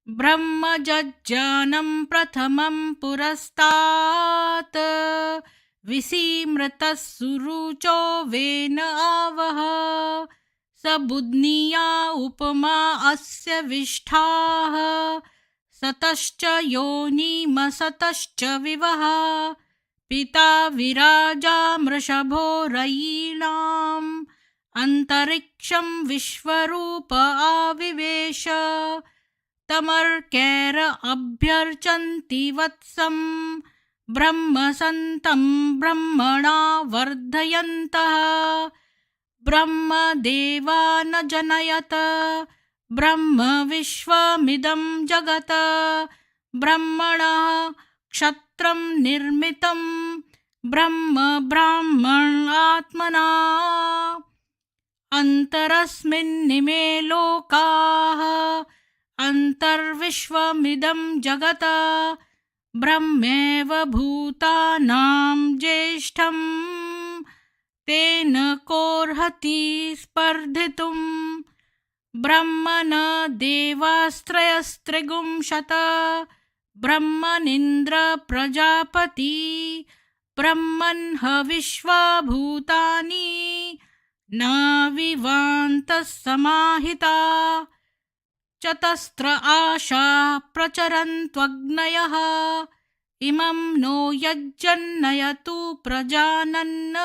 ब्रह्मजज्ञानं प्रथमं पुरस्तात् विसीमृतः सुरुचो वेन आवह स बुध्निया उपमा अस्य विष्ठाः सतश्च योनिमसतश्च विवः पिता विराजा मृषभो रयीणाम् अन्तरिक्षं विश्वरूप आविवेश तमर्कैर अभ्यर्चन्ति वत्सं ब्रह्मसन्तं ब्रह्मणा वर्धयन्तः ब्रह्मदेवा न जनयत ब्रह्म विश्वमिदं जगत् ब्रह्मणः क्षत्रं निर्मितं ब्रह्म ब्राह्मणात्मना अन्तरस्मिन्निमे लोकाः अन्तर्विश्वमिदं जगत् ब्रह्मैव भूतानां ज्येष्ठं तेन कोऽर्हति स्पर्धितुं ब्रह्मण देवास्त्रयस्त्रिगुंशत ब्रह्मनिन्द्र प्रजापति ब्रह्मन् हविश्वा भूतानि न विवान्तः समाहिता चतस्र आशा प्रचरन्त्वग्नयः इमं नो यज्जन्नयतु प्रजानन्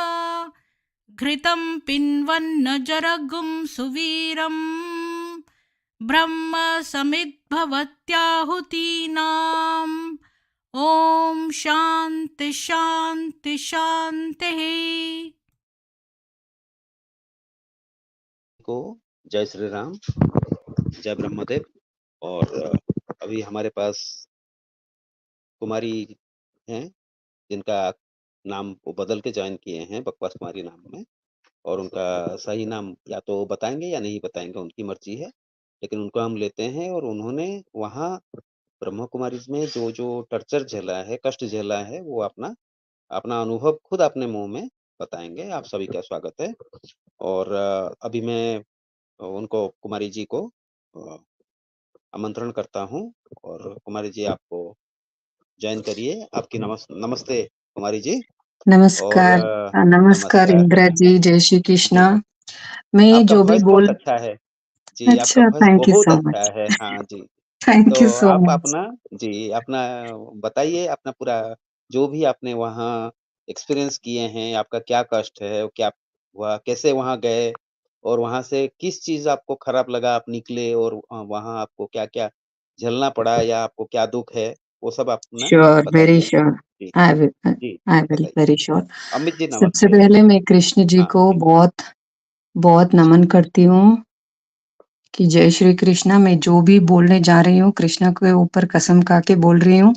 घृतं पिन्वन्न जरगुं सुवीरं ब्रह्म समिद्भवत्याहुतीनाम् ॐ शान्ति शान्ति शान्तिः। को जय श्री राम, जय ब्रह्मदेव। और अभी हमारे पास कुमारी हैं जिनका नाम वो बदल के ज्वाइन किए हैं बकवास कुमारी नाम में, और उनका सही नाम या तो बताएंगे या नहीं बताएंगे, उनकी मर्जी है, लेकिन उनको हम लेते हैं। और उन्होंने वहाँ ब्रह्म कुमारी में जो जो टर्चर झेला है, कष्ट झेला है, वो अपना अपना अनुभव खुद अपने मुंह में बताएंगे। आप सभी का स्वागत है। और अभी मैं उनको कुमारी जी को आमंत्रण करता हूं, और कुमारी जी आपको ज्वाइन करिए। आपकी नमस्ते कुमारी जी। नमस्कार। और नमस्कार इंदिरा जी, जय श्री कृष्णा। मैं आपका जो भी वॉइस बहुत बोल अच्छा है जी, आपका अच्छा, वॉइस थैंक यू बहुत सो अच्छा मच। है। हाँ जी, थैंक तो यू सो आप मच। अपना जी अपना बताइए, अपना पूरा जो भी आपने वहाँ एक्सपीरियंस किए हैं, आपका क्या कष्ट है, क्या हुआ, कैसे वहाँ गए, और वहाँ से किस चीज आपको खराब लगा, आप निकले, और वहाँ आपको क्या क्या झेलना पड़ा, या आपको क्या दुख है, वो सब अपना श्योर, वेरी बताइए। श्योर। जी आई विल जी आई विल बताइए। Very sure. अमित जी सबसे नमस्ते। पहले मैं कृष्ण जी हाँ को बहुत बहुत नमन करती हूँ कि जय श्री कृष्णा। मैं जो भी बोलने जा रही हूँ, कृष्णा के ऊपर कसम खा के बोल रही हूँ।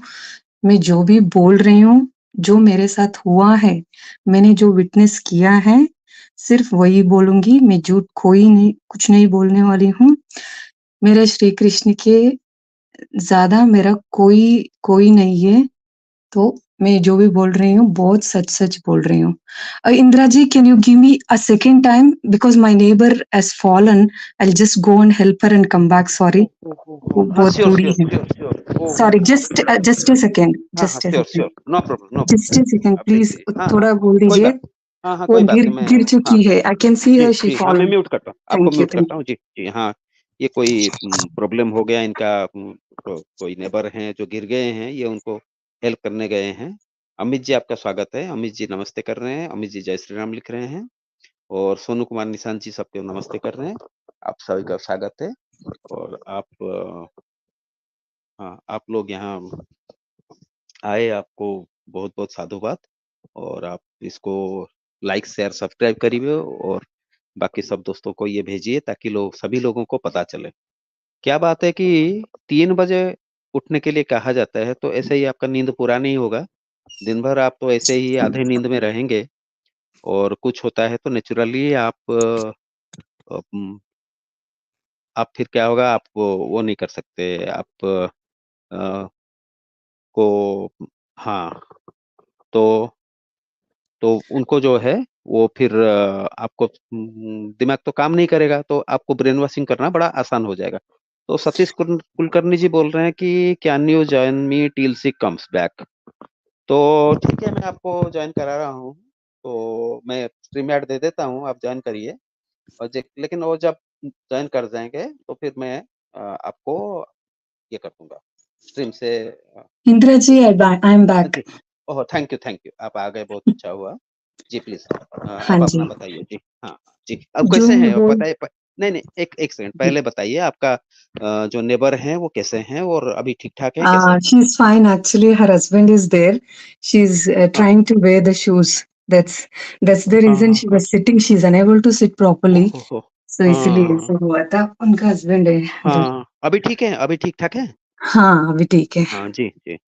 मैं जो भी बोल रही हूँ, जो मेरे साथ हुआ है, मैंने जो विटनेस किया है, सिर्फ वही बोलूंगी। मैं झूठ कुछ नहीं बोलने वाली हूँ। मेरे श्री कृष्ण के ज्यादा मेरा कोई नहीं है, तो मैं जो भी बोल रही हूँ बहुत सच बोल रही हूँ। Indira ji, can you give me a second time because my neighbour has fallen. I will just go and help her and come back. Sorry, वो हाँ, बहुत श्योर बुरी श्योर है। Sure sure. Sorry, just a second, हाँ हाँ, sure sure, no problem no just problem. A second आप please. देखिए, हाँ हाँ, थोड़ा बोल कोई दीजिए। बात, हाँ हाँ, वो कोई बात नहीं, मैं गिर हाँ चुकी है। I can see ji her, she जी, हाँ मैं फॉलन। म्यूट करता हूँ, आपको थैंक यू, म्यूट थैंक करता हूँ जी जी। हाँ, ये कोई प्रॉब्लम हो गया इनका, कोई नेबर हैं जो गिर गए हैं, ये उनको हेल्प करने गए हैं। अमित जी आपका स्वागत है। अमित जी नमस्ते कर रहे हैं, अमित जी जय श्री राम लिख रहे हैं, और सोनू कुमार निशांत जी सबको नमस्ते कर रहे हैं। आप सभी का स्वागत है। और आप हाँ, आप लोग यहाँ आए, आपको बहुत बहुत साधुवाद। और आप इसको लाइक शेयर सब्सक्राइब करिए, और बाकी सब दोस्तों को ये भेजिए, ताकि सभी लोगों को पता चले। क्या बात है कि 3 बजे उठने के लिए कहा जाता है, तो ऐसे ही आपका नींद पूरा नहीं होगा। दिन भर आप तो ऐसे ही आधे नींद में रहेंगे, और कुछ होता है तो नेचुरली आप फिर क्या होगा, आप वो नहीं कर सकते, आप अ, को हाँ, तो उनको जो है वो फिर आपको दिमाग तो काम नहीं करेगा, तो आपको ब्रेन वॉशिंग करना बड़ा आसान हो जाएगा। तो सतीश कुलकर्णी जी बोल रहे हैं कि can you join me till she comes back. तो ठीक है, मैं आपको ज्वाइन करा रहा हूँ। तो मैं स्ट्रीम ऐड दे देता हूँ, आप ज्वाइन करिए। और लेकिन वो जब ज्वाइन कर जाएंगे तो फिर मैं आपको ये कर दूंगा स्ट्रीम से। Indira ji, I am back. जी, ओह थैंक यू, आप आ गए, बहुत अच्छा हुआ। जी प्लीज, हाँ अब अपना जी, बताइए जी। हाँ जी, अब जो कैसे मैं हैं अब बोल बताइए। नहीं नहीं, एक सेकंड जी, पहले बताइए, आपका जो नेबर हैं वो कैसे हैं और अभी ठीक ठाक है कैसे? She is fine actually, her husband is there, she is हाँ trying to wear the shoes, that's that's the हाँ रीजन हाँ शी हाँ। Was sitting, she is unable to sit properly, ओहो। सो इसलिए हाँ ऐसा हुआ था। उनका हस्बैंड है इधर। हाँ, अभी ठीक है, अभी ठीक ठाक है। हाँ, अभी ठीक है। हाँ जी जी।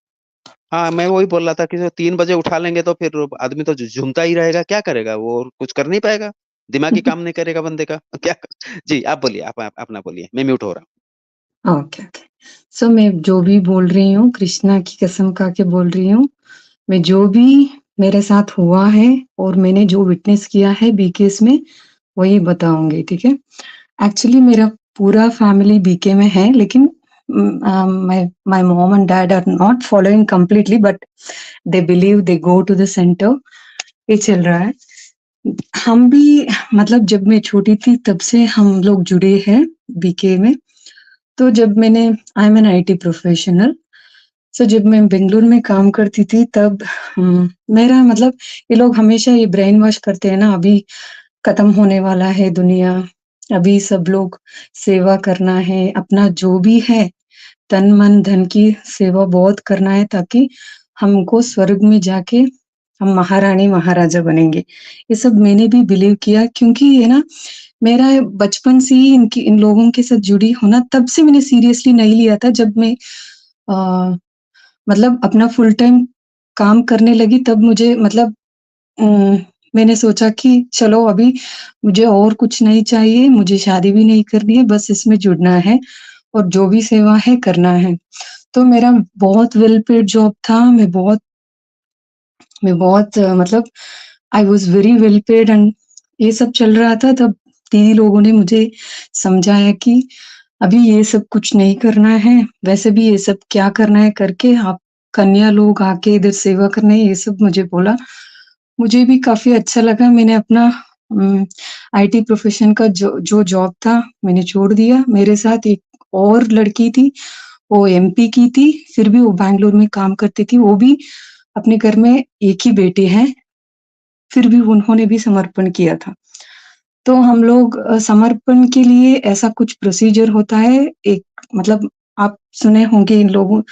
हाँ, मैं वही बोल रहा था कि जो 3 बजे उठा लेंगे तो फिर आदमी तो झूमता ही रहेगा, क्या करेगा वो, और कुछ कर नहीं पाएगा, दिमागी काम नहीं करेगा बंदे का क्या। जी आप बोलिए, आप अपना बोलिए, मैं म्यूट हो रहा ओके, ओके। सो मैं जो भी बोल रही हूँ, कृष्णा की कसम खा के बोल रही हूँ, मैं जो भी मेरे साथ हुआ है और मैंने जो विटनेस किया है बीकेएस में, वही बताऊँगी, ठीक है? एक्चुअली मेरा पूरा फैमिली बीके में है, लेकिन my mom and dad are not following completely, but they believe, they go to the centre, ये चल रहा है। हम भी मतलब जब मैं छोटी थी तब से हम लोग जुड़े हैं बीके में। तो जब मैंने, I am an IT professional, so जब मैं बेंगलुरु में काम करती थी तब मेरा मतलब, ये लोग हमेशा ये ब्रेन वॉश करते हैं ना, अभी खत्म होने वाला है दुनिया, अभी सब लोग सेवा करना है, अपना जो भी है तन मन धन की सेवा बहुत करना है, ताकि हमको स्वर्ग में जाके हम महारानी महाराजा बनेंगे। ये सब मैंने भी बिलीव किया, क्योंकि ये ना मेरा बचपन से ही इन लोगों के साथ जुड़ी हूँ ना, तब से मैंने सीरियसली नहीं लिया था। जब मैं मतलब अपना फुल टाइम काम करने लगी तब मुझे मतलब मैंने सोचा कि चलो अभी मुझे और कुछ नहीं चाहिए, मुझे शादी भी नहीं करनी है, बस इसमें जुड़ना है और जो भी सेवा है करना है। तो मेरा बहुत वेल पेड जॉब था, मैं बहुत मतलब I was very well paid and ये सब चल रहा था। तब दीदी लोगों ने मुझे समझाया कि अभी ये सब कुछ नहीं करना है, वैसे भी ये सब क्या करना है करके, आप कन्या लोग आके इधर सेवा करने, ये सब मुझे बोला। मुझे भी काफ़ी अच्छा लगा, मैंने अपना आईटी प्रोफ़ेशन का जो जो जॉब था, मैंने छोड़ दिया। मेरे साथ एक और लड़की थी, वो एमपी की थी, फिर भी वो बैंगलोर में काम करती थी, वो भी अपने घर में एक ही बेटे हैं, फिर भी उन्होंने भी समर्पण किया था। तो हम लोग समर्पण के लिए ऐसा कुछ प्रोसीजर होता है, एक मतलब आप सुने होंगे, इन लोगों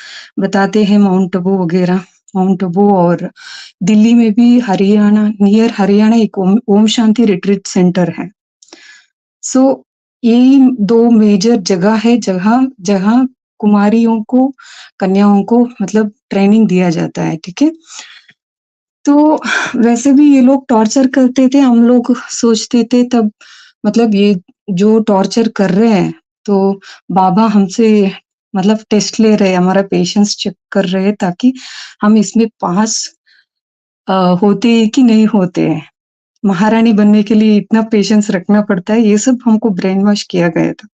बताते हैं माउंट आबू वगैरह, माउंट आबू और दिल्ली में भी हरियाणा, नियर हरियाणा एक ओम शांति रिट्रीट सेंटर है। सो यही 2 मेजर जगह है, जहाँ जहाँ कुमारियों को, कन्याओं को मतलब ट्रेनिंग दिया जाता है, ठीक है? तो वैसे भी ये लोग टॉर्चर करते थे, हम लोग सोचते थे तब मतलब ये जो टॉर्चर कर रहे हैं, तो बाबा हमसे मतलब टेस्ट ले रहे हैं, हमारा पेशेंस चेक कर रहे हैं, ताकि हम इसमें पास होते हैं कि नहीं होते हैं। महारानी बनने के लिए इतना पेशेंस रखना पड़ता है, ये सब हमको ब्रेन वॉश किया गया था।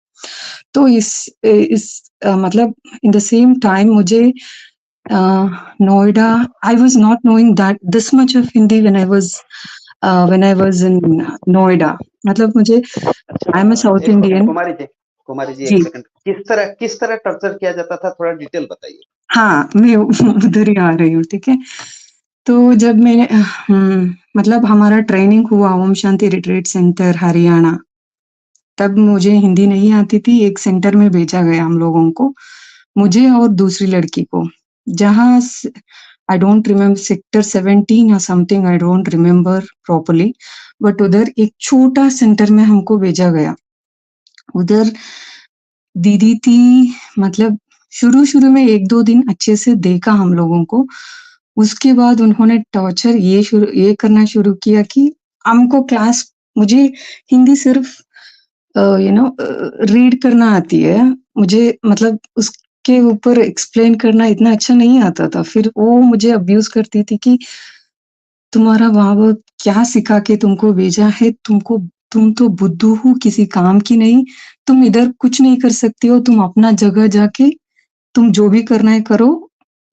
तो मतलब इन द सेम टाइम मुझे Noida, I was not knowing that this much of Hindi when I was in Noida, मतलब मुझे, आई एम अ हूँ। साउथ एक सेकंड इंडियन। कुमारी जी, एक जी, सेकंड, किस तरह टॉर्चर किया जाता था, थोड़ा डिटेल बताइए। हाँ, मैं उधर ही आ रही हूँ, ठीक है? तो जब मैंने मतलब हमारा ट्रेनिंग हुआ ओम शांति रिट्रीट सेंटर हरियाणा, तब मुझे हिंदी नहीं आती थी, एक सेंटर में भेजा गया हम लोगों को, मुझे और दूसरी लड़की को, जहाँ स आई डोंट रिमेंबर सेक्टर 17 या something, I don't remember properly, but उधर एक छोटा सेंटर में हमको भेजा गया। उधर दीदी थी, मतलब शुरू-शुरू में 1-2 दिन अच्छे से देखा हम लोगों को, उसके बाद उन्होंने टॉर्चर ये करना शुरू किया कि हमको क्लास, मुझे हिंदी सिर्फ रीड करना आती है, मुझे मतलब उसके ऊपर एक्सप्लेन करना इतना अच्छा नहीं आता था। फिर वो मुझे अब्यूज़ करती थी कि तुम्हारा माँ-बाप क्या सिखा के तुमको भेजा है, तुम तो बुद्धू हो, किसी काम की नहीं, तुम इधर कुछ नहीं कर सकती हो, तुम अपना जगह जाके तुम जो भी करना है करो,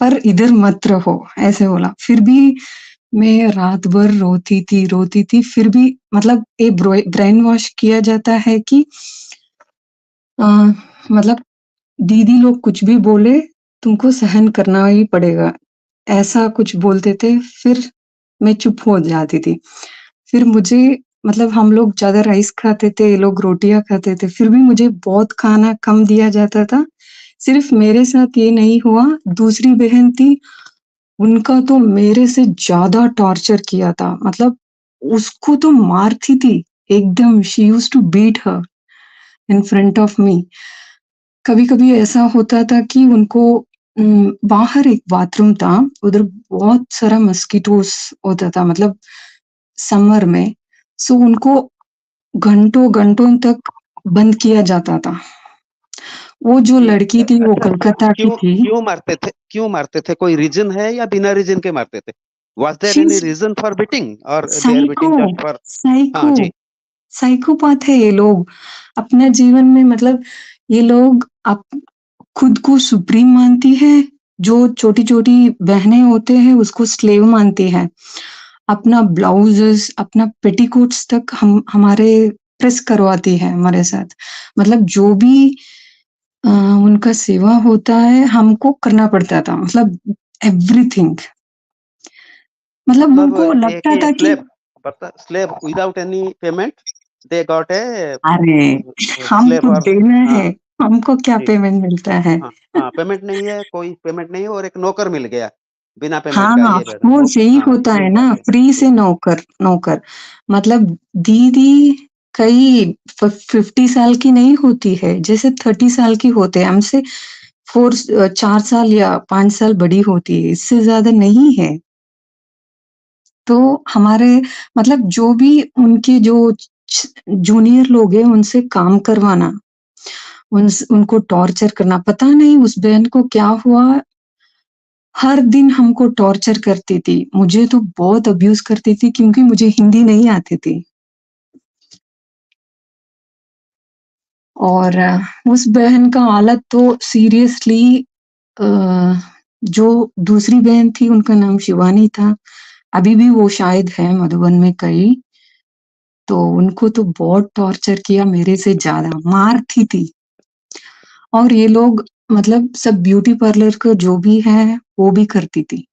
पर इधर मत रहो, ऐसे बोला। फिर भी मैं रात भर रोती थी, फिर भी मतलब ब्रेन वॉश किया जाता है कि मतलब दीदी लोग कुछ भी बोले, तुमको सहन करना ही पड़ेगा, ऐसा कुछ बोलते थे, फिर मैं चुप हो जाती थी। फिर मुझे मतलब हम लोग ज़्यादा राइस खाते थे, ये लोग रोटियाँ खाते थे, फिर भी मुझे बहुत खाना कम दिया जाता था। सिर्फ़ मेरे साथ ये नहीं हुआ, दूसरी बहन थी, उनका तो मेरे से ज़्यादा टॉर्चर किया था, मतलब उसको तो मारती थी, एकदम she used to beat her in front of me. कभी-कभी ऐसा होता था कि उनको बाहर एक बाथरूम था, उधर बहुत सारा मस्किटोज़ होता था, मतलब समर में, सो उनको घंटों-घंटों तक बंद किया जाता था। वो जो ये लड़की थी, वो अच्छा, कलकत्ता की क्यों थी। क्यों मारते थे? क्यों मारते थे? कोई रीजन है या बिना रीजन के मारते थे? Was there she any is reason for beating और they are psycho, beating just for? हाँ साइको, जी। साइकोपाथ है ये लोग। अपने जीवन में मतलब ये लोग खुद को सुप्रीम मानती है, जो छोटी-छोटी बहनें होते हैं उसको स्लेव मानती है। अपना ब्लाउज़ेज़, अपना पेटीकोट्स तक हमारे प्रेस करवाती है हमारे साथ। मतलब जो भी उनका सेवा होता है, हमको करना पड़ता था, मतलब एवरीथिंग। मतलब मतलब उनको एक लगता ही था कि slave without any payment they got a अरे! स्लेव हमको और देना हाँ है, हमको क्या जी पेमेंट मिलता है? हाँ हाँ पेमेंट नहीं है, कोई पेमेंट नहीं है और एक नौकर मिल गया बिना पेमेंट का, हाँ, ये बेटा वो वो यही हाँ होता यही है बात ना, है फ्री से जी। नौकर नौकर। मतलब दीदी कई 50 साल की नहीं होती है, जैसे 30 साल की होते हैं, हमसे 4 साल या 5 साल बड़ी होती है, इससे ज़्यादा नहीं है। तो हमारे मतलब जो भी उनके जो छ जूनियर लोग हैं, उनसे काम करवाना, उनको टॉर्चर करना, पता नहीं उस बहन को क्या हुआ, हर दिन हमको टॉर्चर करती थी। मुझे तो बहुत अब्यूज़ करती थी क्योंकि मुझे हिंदी नहीं आती थी। और उस बहन का हालत तो सीरियसली अ, जो दूसरी बहन थी उनका नाम शिवानी था, अभी भी वो शायद है मधुबन में कहीं, तो उनको तो बहुत टॉर्चर किया मेरे से ज़्यादा, मारती थी। और ये लोग मतलब सब ब्यूटी पार्लर का जो भी है, वो भी करती थी।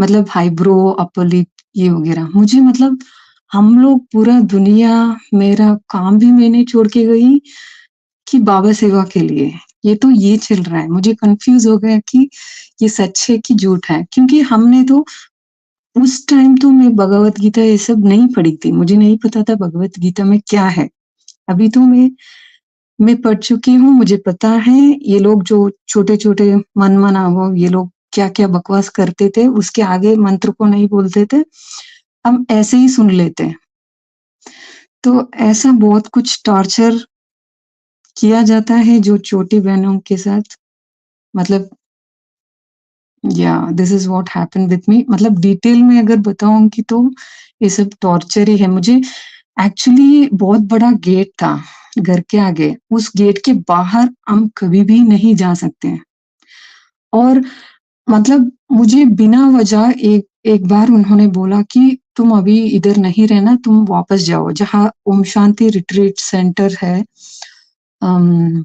मतलब आईब्रो, अपर लिप ये वगैरह। मुझे मतलब हम लोग पूरा दुनिया मेरा काम भी मैंने छोड़ के गई कि बाबा सेवा के लिए। ये तो ये चल रहा है। मुझे कन्फ्यूज़ हो गया कि ये सच है कि झूठ है। क्योंकि हमने तो उस टाइम तो मैं भगवत गीता ये सब नहीं पढ़ी थी। मुझे नहीं पता था भगवत गीता में क्या है। अभी तो मैं पढ़ चुकी हूँ, मुझे पता है ये लोग जो छोटे-छोटे मन-मनावो ये लोग क्या-क्या बकवास करते थे, उसके आगे मंत्र को नहीं बोलते थे, हम ऐसे ही सुन लेते हैं। तो ऐसा बहुत कुछ टॉर्चर किया जाता है जो छोटी बहनों के साथ मतलब या this is what happened with me मतलब डिटेल में अगर बताऊँगी तो ये सब टॉर्चर ही है। मुझे एक्चुअली बहुत बड़ा गेट था घर के आगे, उस गेट के बाहर हम कभी भी नहीं जा सकते हैं। और मतलब मुझे बिना वजह एक एक बार उन्होंने बोला कि तुम अभी इधर नहीं रहना, तुम वापस जाओ, जहाँ ओम शांति रिट्रीट सेंटर है अम,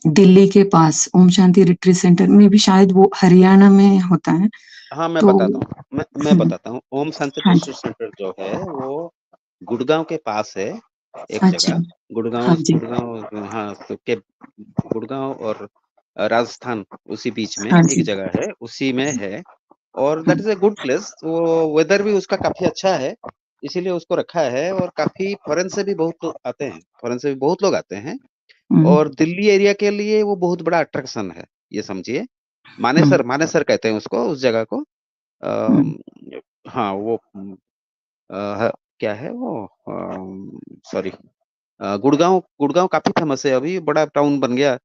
दिल्ली के पास ओम शांति रिट्रीट सेंटर में भी शायद वो हरियाणा में होता है। हाँ मैं तो बताता हूँ, मैं हुँ, बताता हूँ। ओम शांति हाँ डिस्ट्रिक्ट जी, सेंटर जो है वो गुड़गांव के पास है एक अच्छा, जगह। गुड़गांव हाँ जी, गुड़गांव हाँ तो के गुड़गांव और राजस्थान उसी बीच में हाँ एक जी, जगह है, उसी में है। और हुँ, that is a good place. वो वेदर भी उसका काफी अच्छा है, इसीलिए उसको रखा है। और काफी फॉरेन से भी बहुत लोग आते हैं, फॉरेन से भी बहुत लोग आते हैं। हुँ, और दिल्ली एरिया के लिए वो बहुत बड़ा अट्रैक्शन है, ये समझिए। हुँ, मानेसर कहते हैं उसको, उस जगह को। हुँ, अम, हाँ वो क्या है वो, सॉरी, गुड़गांव गुड़गांव काफी फेमस है, अभी बड़ा टाउन बन गया।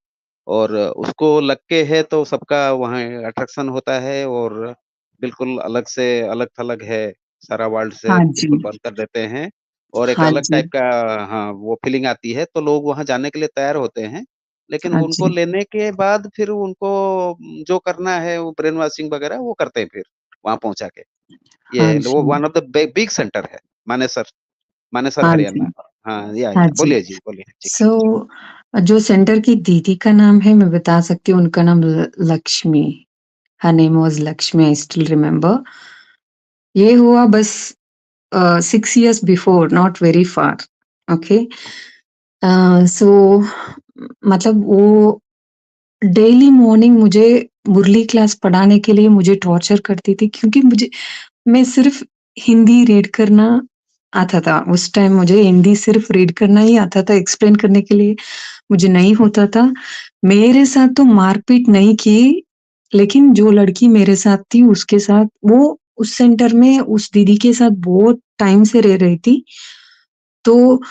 और उसको लग के है तो सबका वहाँ अट्रैक्शन होता है। और बिल्कुल अलग से अलग थलग है, सारा वर्ल्ड से हाँ जी, बिल्कुल बंद कर देते हैं। और एक हाँ अलग जी, टाइप का हाँ, वो फीलिंग आती है, तो लोग वहाँ जाने के लिए तैयार होते हैं। लेकिन हाँ उनको जी, लेने के बाद फिर उनको जो करना है वो ब्रेन वॉशिंग वगैरह वो करते हैं फिर, वहाँ पहुँचा के। हाँ ये वो जी, one of the big centre है, मानेसर हाँ हरियाणा। जी, हाँ, हाँ या जी। बोलिए जी, बोलिए जी। सो जो सेंटर की दीदी का नाम है मैं बता सकती हूँ, उनका नाम Lakshmi. Her name was Lakshmi, I still remember. ये हुआ बस 6 years before, not very far. Okay. So मतलब वो डेली मॉर्निंग मुझे मुरली क्लास पढ़ाने के लिए मुझे टॉर्चर करती थी, क्योंकि मैं सिर्फ हिंदी रीड करना आता था। उस टाइम मुझे हिंदी सिर्फ रीड करना ही आता था, एक्सप्लेन करने के लिए मुझे नहीं होता था। मेरे साथ तो मारपीट नहीं की, लेकिन जो लड़की मेरे साथ थी उसके साथ, वो उस सेंटर में उस दीदी के साथ बहुत टाइम से रह रही थी, तो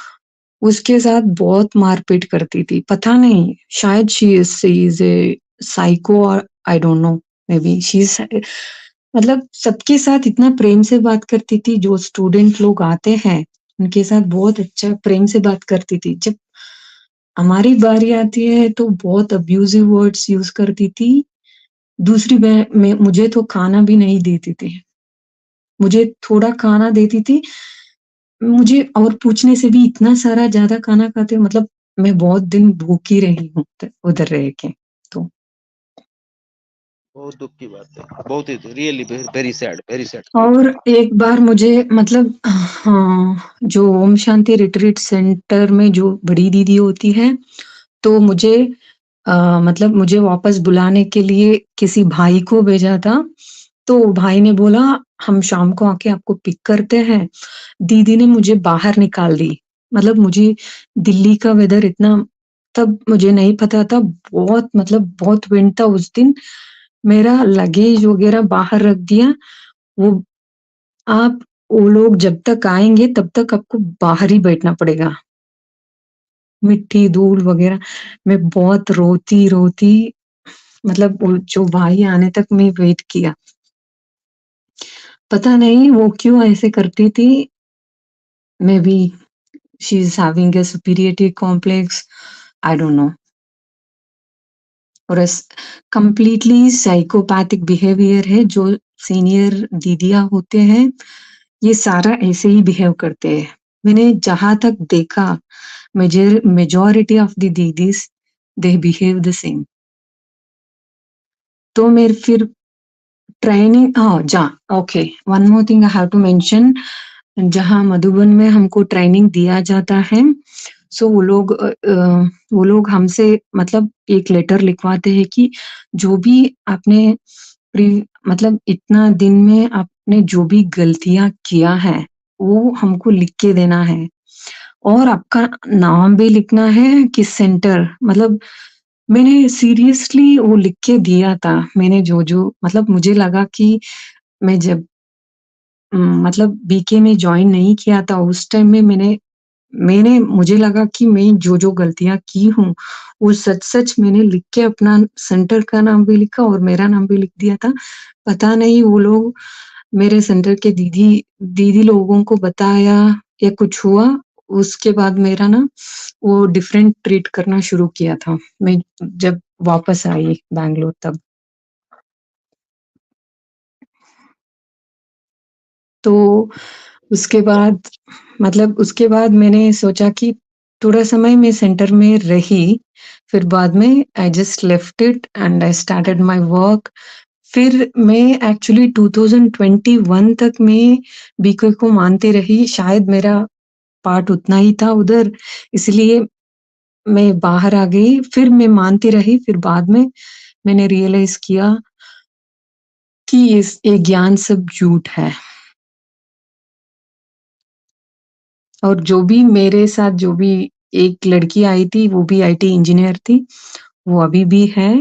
उसके साथ बहुत मारपीट करती थी। पता नहीं, शायद शी इज़ ए साइको, और I don't know, may be she is, मतलब सबके साथ इतना प्रेम से बात करती थी, जो स्टूडेंट लोग आते हैं, उनके साथ बहुत अच्छा प्रेम से बात करती थी। जब हमारी बारी आती है तो बहुत अब्यूज़िव वर्ड्स यूज़ करती थी। दूसरी मैं मुझे तो खाना भी नहीं देती थी। मुझे थोड़ा खाना देती थी, मुझे और पूछने से भी इतना सारा ज़्यादा खाना खाते हो, मतलब मैं बहुत दिन भूखी रही हूँ उधर रह के, तो। बहुत दुःख की बात है। बहुत he really very sad, very sad. और एक बार मुझे मतलब हाँ, जो ओम शांति रिट्रीट सेंटर में जो बड़ी दीदी होती है, तो मुझे मतलब मुझे वापस बुलाने के लिए किसी भाई को भेजा था। तो भाई ने बोला, हम शाम को आके आपको पिक करते हैं। दीदी ने मुझे बाहर निकाल दी। मतलब मुझे दिल्ली का वेदर इतना तब मुझे नहीं पता था, बहुत मतलब बहुत विंड था उस दिन। मेरा लगेज वगैरह बाहर रख दिया। वो आप वो लोग जब तक आएँगे तब तक आपको बाहर ही बैठना पड़ेगा। मिट्टी, धूल वगैरह, मैं बहुत रोती-रोती, मतलब वो जो भाई आने तक मैं वेट किया। पता नहीं वो क्यों ऐसे करती थी, maybe she is having a superiority complex, I don't know. और कंप्लीटली साइकोपैथिक बिहेवियर है, जो सीनियर दीदियाँ होते हैं, ये सारा ऐसे ही बिहेव करते हैं। मैंने जहाँ तक देखा, मेजॉरिटी ऑफ द दीदीज़ दे बिहेव द सेम। तो मैं फिर training, okay, one more thing I have to mention. जहाँ मधुबन में हमको ट्रेनिंग दिया जाता है, सो वो लोग हमसे मतलब एक लेटर लिखवाते हैं कि जो भी आपने प्री मतलब इतना दिन में आपने जो भी गलतियाँ किया है, वो हमको लिख के देना है, और आपका नाम भी लिखना है, किस सेंटर, मतलब मैंने सीरियसली वो लिख के दिया था। मैंने जो-जो मतलब मुझे लगा कि मैं जब मतलब बीके में जॉइन नहीं किया था, उस टाइम में मैंने मैंने मुझे लगा कि मैं जो-जो गलतियाँ की हूँ, वो सच-सच मैंने लिख के अपना सेंटर का नाम भी लिखा और मेरा नाम भी लिख दिया था। पता नहीं वो लोग मेरे सेंटर के दीदी दीदी लोगों को बताया या कुछ हुआ, उसके बाद मेरा ना वो डिफरेंट ट्रीट करना शुरू किया था, मैं जब वापस आई बैंगलोर तब। तो उसके बाद मतलब उसके बाद मैंने सोचा कि थोड़ा समय मैं सेंटर में रही, फिर बाद में I just left it and I started my work. फिर मैं एक्चुअली 2021 तक मैं बीके को मानती रही, शायद मेरा पार्ट उतना ही था उधर, इसलिए मैं बाहर आ गई, फिर मैं मानती रही, फिर बाद में मैंने रियलाइज़ किया कि ये ज्ञान सब झूठ है। और जो भी मेरे साथ जो भी एक लड़की आई थी, वो भी आईटी इंजीनियर थी, वो अभी भी है,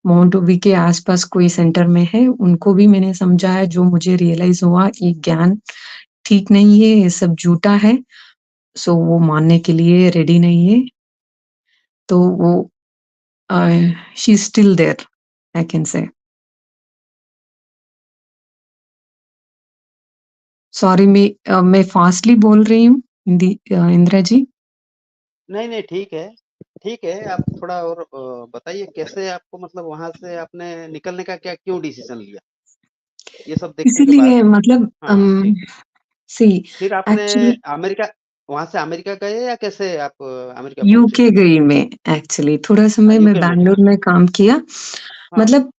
माउंट आबू के आस-पास कोई सेंटर में है, उनको भी मैंने समझाया, जो मुझे रियलाइज़ हुआ ये ज्ञान ठीक नहीं है, ये सब झूठा है, सो वो मानने के लिए रेडी नहीं है। तो वो uh, she is still there, I can say. Sorry, मैं फास्टली बोल रही हूँ। इंदिरा जी? नहीं, नहीं, ठीक है। ठीक है, आप थोड़ा और बताइए कैसे आपको मतलब वहाँ से आपने निकलने का क्या क्यों डिसीज़न लिया? ये सब देखने के बाद इसीलिए मतलब हाँ, ठीक। सी फिर आपने एक्चुअली अमेरिका वहाँ से अमेरिका गए या कैसे आप अमेरिका पहुँचे? यूके गई मैं एक्चुअली, थोड़ा हाँ, समय मैं यूके में हाँ, बैंगलोर में काम किया। हाँ, मतलब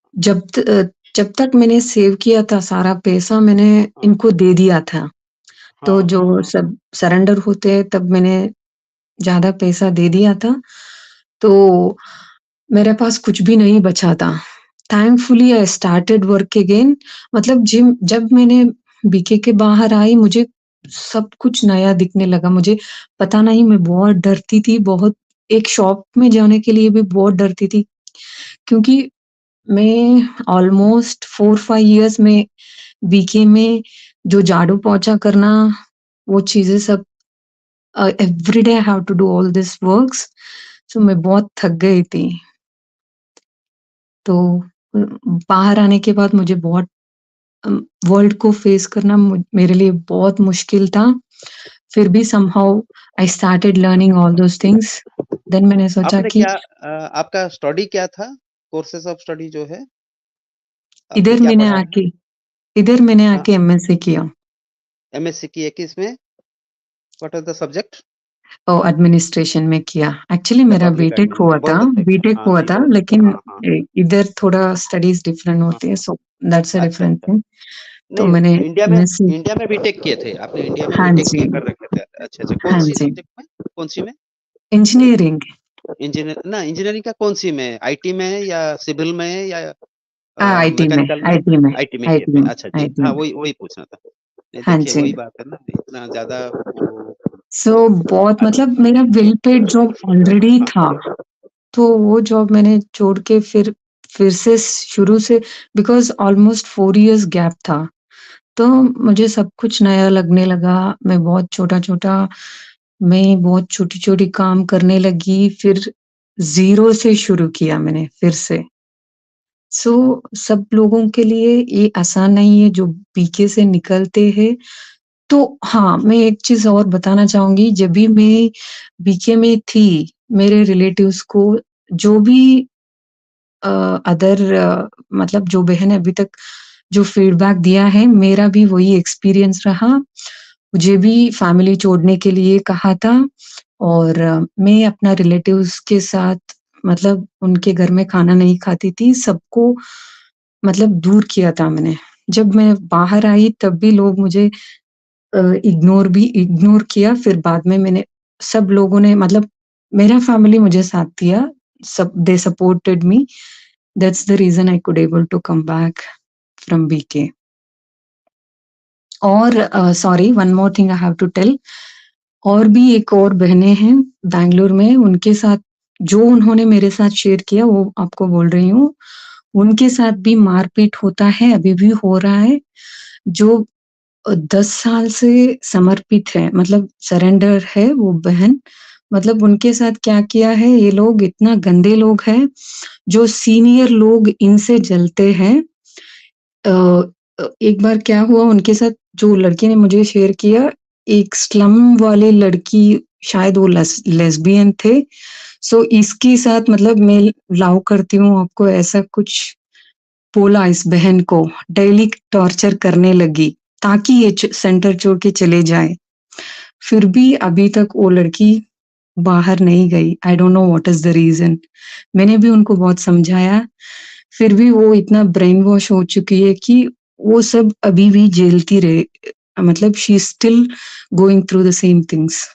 जब तक मैंने सेव किया था सारा पैसा मैंने हाँ, इनको दे दिया था। तो हाँ, हाँ, जो हाँ। सब सरेंडर होते हैं तब मैंने ज़्यादा पैसा दे दिया था। तो मेरे पास कुछ भी नहीं बचा था। Thankfully I started work again. मतलब जिम जब मैंने बीके के बाहर आई मुझे सब कुछ नया दिखने लगा। मुझे पता नहीं मैं बहुत डरती थी, बहुत एक शॉप में जाने के लिए भी बहुत डरती थी। क्योंकि मैं ऑलमोस्ट 4-5 इयर्स में बीके में जो झाड़ू-पोंछा करना, वो चीज़ें सब every day I have to do all this works. So मैं बहुत थक गई थी। तो बाहर आने के बाद मुझे बहुत वर्ल्ड को फेस करना मेरे लिए बहुत मुश्किल था। फिर भी somehow I started learning all those things. Then मैंने सोचा आपने कि क्या आपका स्टडी क्या था? कोर्सेज़ ऑफ स्टडी जो है, आपने इधर क्या मैंने पढ़ा है? आके इधर मैंने हाँ, आके एमएससी किया। एमएससी की है किसमें? What is the subject? Administration में किया। एक्चुअली अच्छा, मेरा पब्लिक बीटेक हुआ एडमिनिस्ट्रेशन था बहुत अच्छा किया। बीटेक हाँ, हुआ नहीं था बहुत अच्छा। लेकिन हाँ, हाँ, इधर थोड़ा स्टडीज़ डिफरेंट हाँ, होती है सो दैट्स अ अच्छा, डिफरेंट अच्छा। थिंग। तो नहीं, मैंने एमएससी इंडिया में बीटेक किए थे। आपने इंडिया में हाँ बीटेक जी, किए कर रखे थे। अच्छा, अच्छा। हाँ कौन-सी जी। सब्जेक्ट में? कौन-सी में? इंजीनियरिंग इंजीनियरिंग का कौन-सी में? आईटी में या सिविल में या आईटी में मैकेनिकल में? आईटी में आईटी में किए आईटी थे। में अच्छा जी। आईटी हाँ, में। वही वही पूछना था। नहीं हाँ देखिए जी। वही बात है ना, इतना ज़्यादा वो सो बहुत अच्छा मतलब मेरा वेल पेड जॉब ऑलरेडी हाँ, था। तो वो जॉब मैंने छोड़ के फिर से शुरू से बिकॉज़ ऑलमोस्ट 4 इयर्स गैप था। तो मुझे सब कुछ नया लगने लगा। मैं बहुत छोटी-छोटी काम करने लगी, फिर ज़ीरो से शुरू किया मैंने फिर से। सो सब लोगों के लिए ये आसान नहीं है जो बीके से निकलते हैं। तो हाँ, मैं एक चीज़ और बताना चाहूँगी जब भी मैं बीके में थी, मेरे रिलेटिव्स को जो भी अ, मतलब जो बहन अभी तक जो फीडबैक दिया है, मेरा भी वही एक्सपीरियंस रहा। मुझे भी फैमिली छोड़ने के लिए कहा था और मैं अपना रिलेटिव्स के साथ मतलब उनके घर में खाना नहीं खाती थी, सबको मतलब दूर किया था मैंने। जब मैं बाहर आई तब भी लोग मुझे इग्नोर किया, फिर बाद में मैंने सब लोगों ने मतलब मेरा फैमिली मुझे साथ दिया, सब they supported me, that's the reason I could able to come back from BK. और sorry one more thing I have to tell और भी एक और बहनें हैं बैंगलोर में, उनके साथ जो उन्होंने मेरे साथ शेयर किया वो आपको बोल रही हूँ। उनके साथ भी मारपीट होता है, अभी भी हो रहा है। जो 10 साल से समर्पित है, मतलब सरेंडर है वो बहन। मतलब उनके साथ क्या किया है, ये लोग इतना गंदे लोग हैं, जो सीनियर लोग इनसे जलते हैं। अ एक बार क्या हुआ उनके साथ जो लड़की ने मुझे शेयर किया, एक स्लम वाली लड़की शायद वो लेस्बियन थे। सो इसके साथ मतलब मैं लव करती हूँ आपको ऐसा कुछ बोला इस बहन को, डेली टॉर्चर करने लगी, ताकि ये सेंटर छोड़ के चले जाए। फिर भी अभी तक वो लड़की बाहर नहीं गई। I don't know what is the reason. मैंने भी उनको बहुत समझाया, फिर भी वो इतना ब्रेन वॉश हो चुकी है कि वो सब अभी भी झेलती रहे मतलब she is still going through the same things.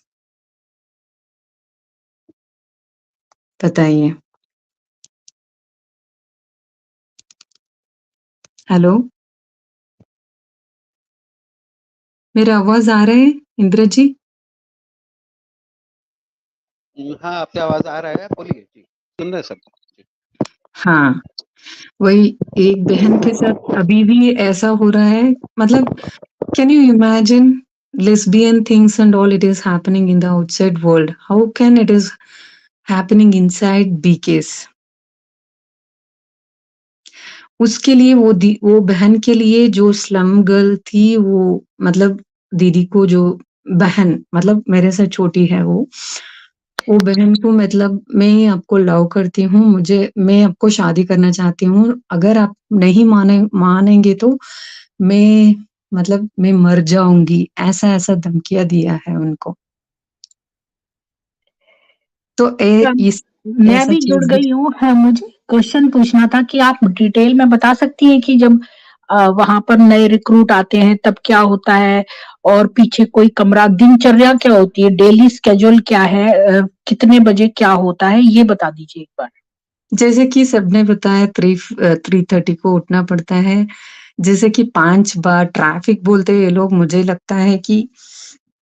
बताइए। हेलो, मेरा आवाज़ आ रहा है इंदिरा जी? हाँ, आपकी आवाज़ आ रहा है, बोलिए जी, सुन रहे हैं सब। जी, हाँ, वही एक बहन के साथ अभी भी ऐसा हो रहा है मतलब can you imagine lesbian things and all it is happening in the outside world? How can it is happening inside BKs? उसके लिए वो बहन के लिए जो स्लम गर्ल थी वो मतलब दीदी को जो बहन मतलब मेरे से छोटी है वो बहन को मतलब मैं आपको लव करती हूँ, मैं आपको शादी करना चाहती हूँ, अगर आप नहीं मानेंगे तो मैं मतलब मैं मर जाऊँगी, ऐसा-ऐसा धमकियाँ दिया है उनको। तो इस मैं ऐसा भी जुड़ चीज़ गई हूँ। हाँ, मुझे क्वेश्चन पूछना था कि आप डिटेल में बता सकती हैं कि जब वहाँ पर नए रिक्रूट आते हैं तब क्या होता है? और पीछे कोई कमरा दिनचर्या क्या होती है? डेली शेड्यूल क्या है? कितने बजे क्या होता है? ये बता दीजिए एक बार। जैसे कि सबने बताया 3:30 को उठना पड़ता है। जैसे कि 5 बार ट्रैफिक बोलते हैं ये लोग, मुझे लगता है कि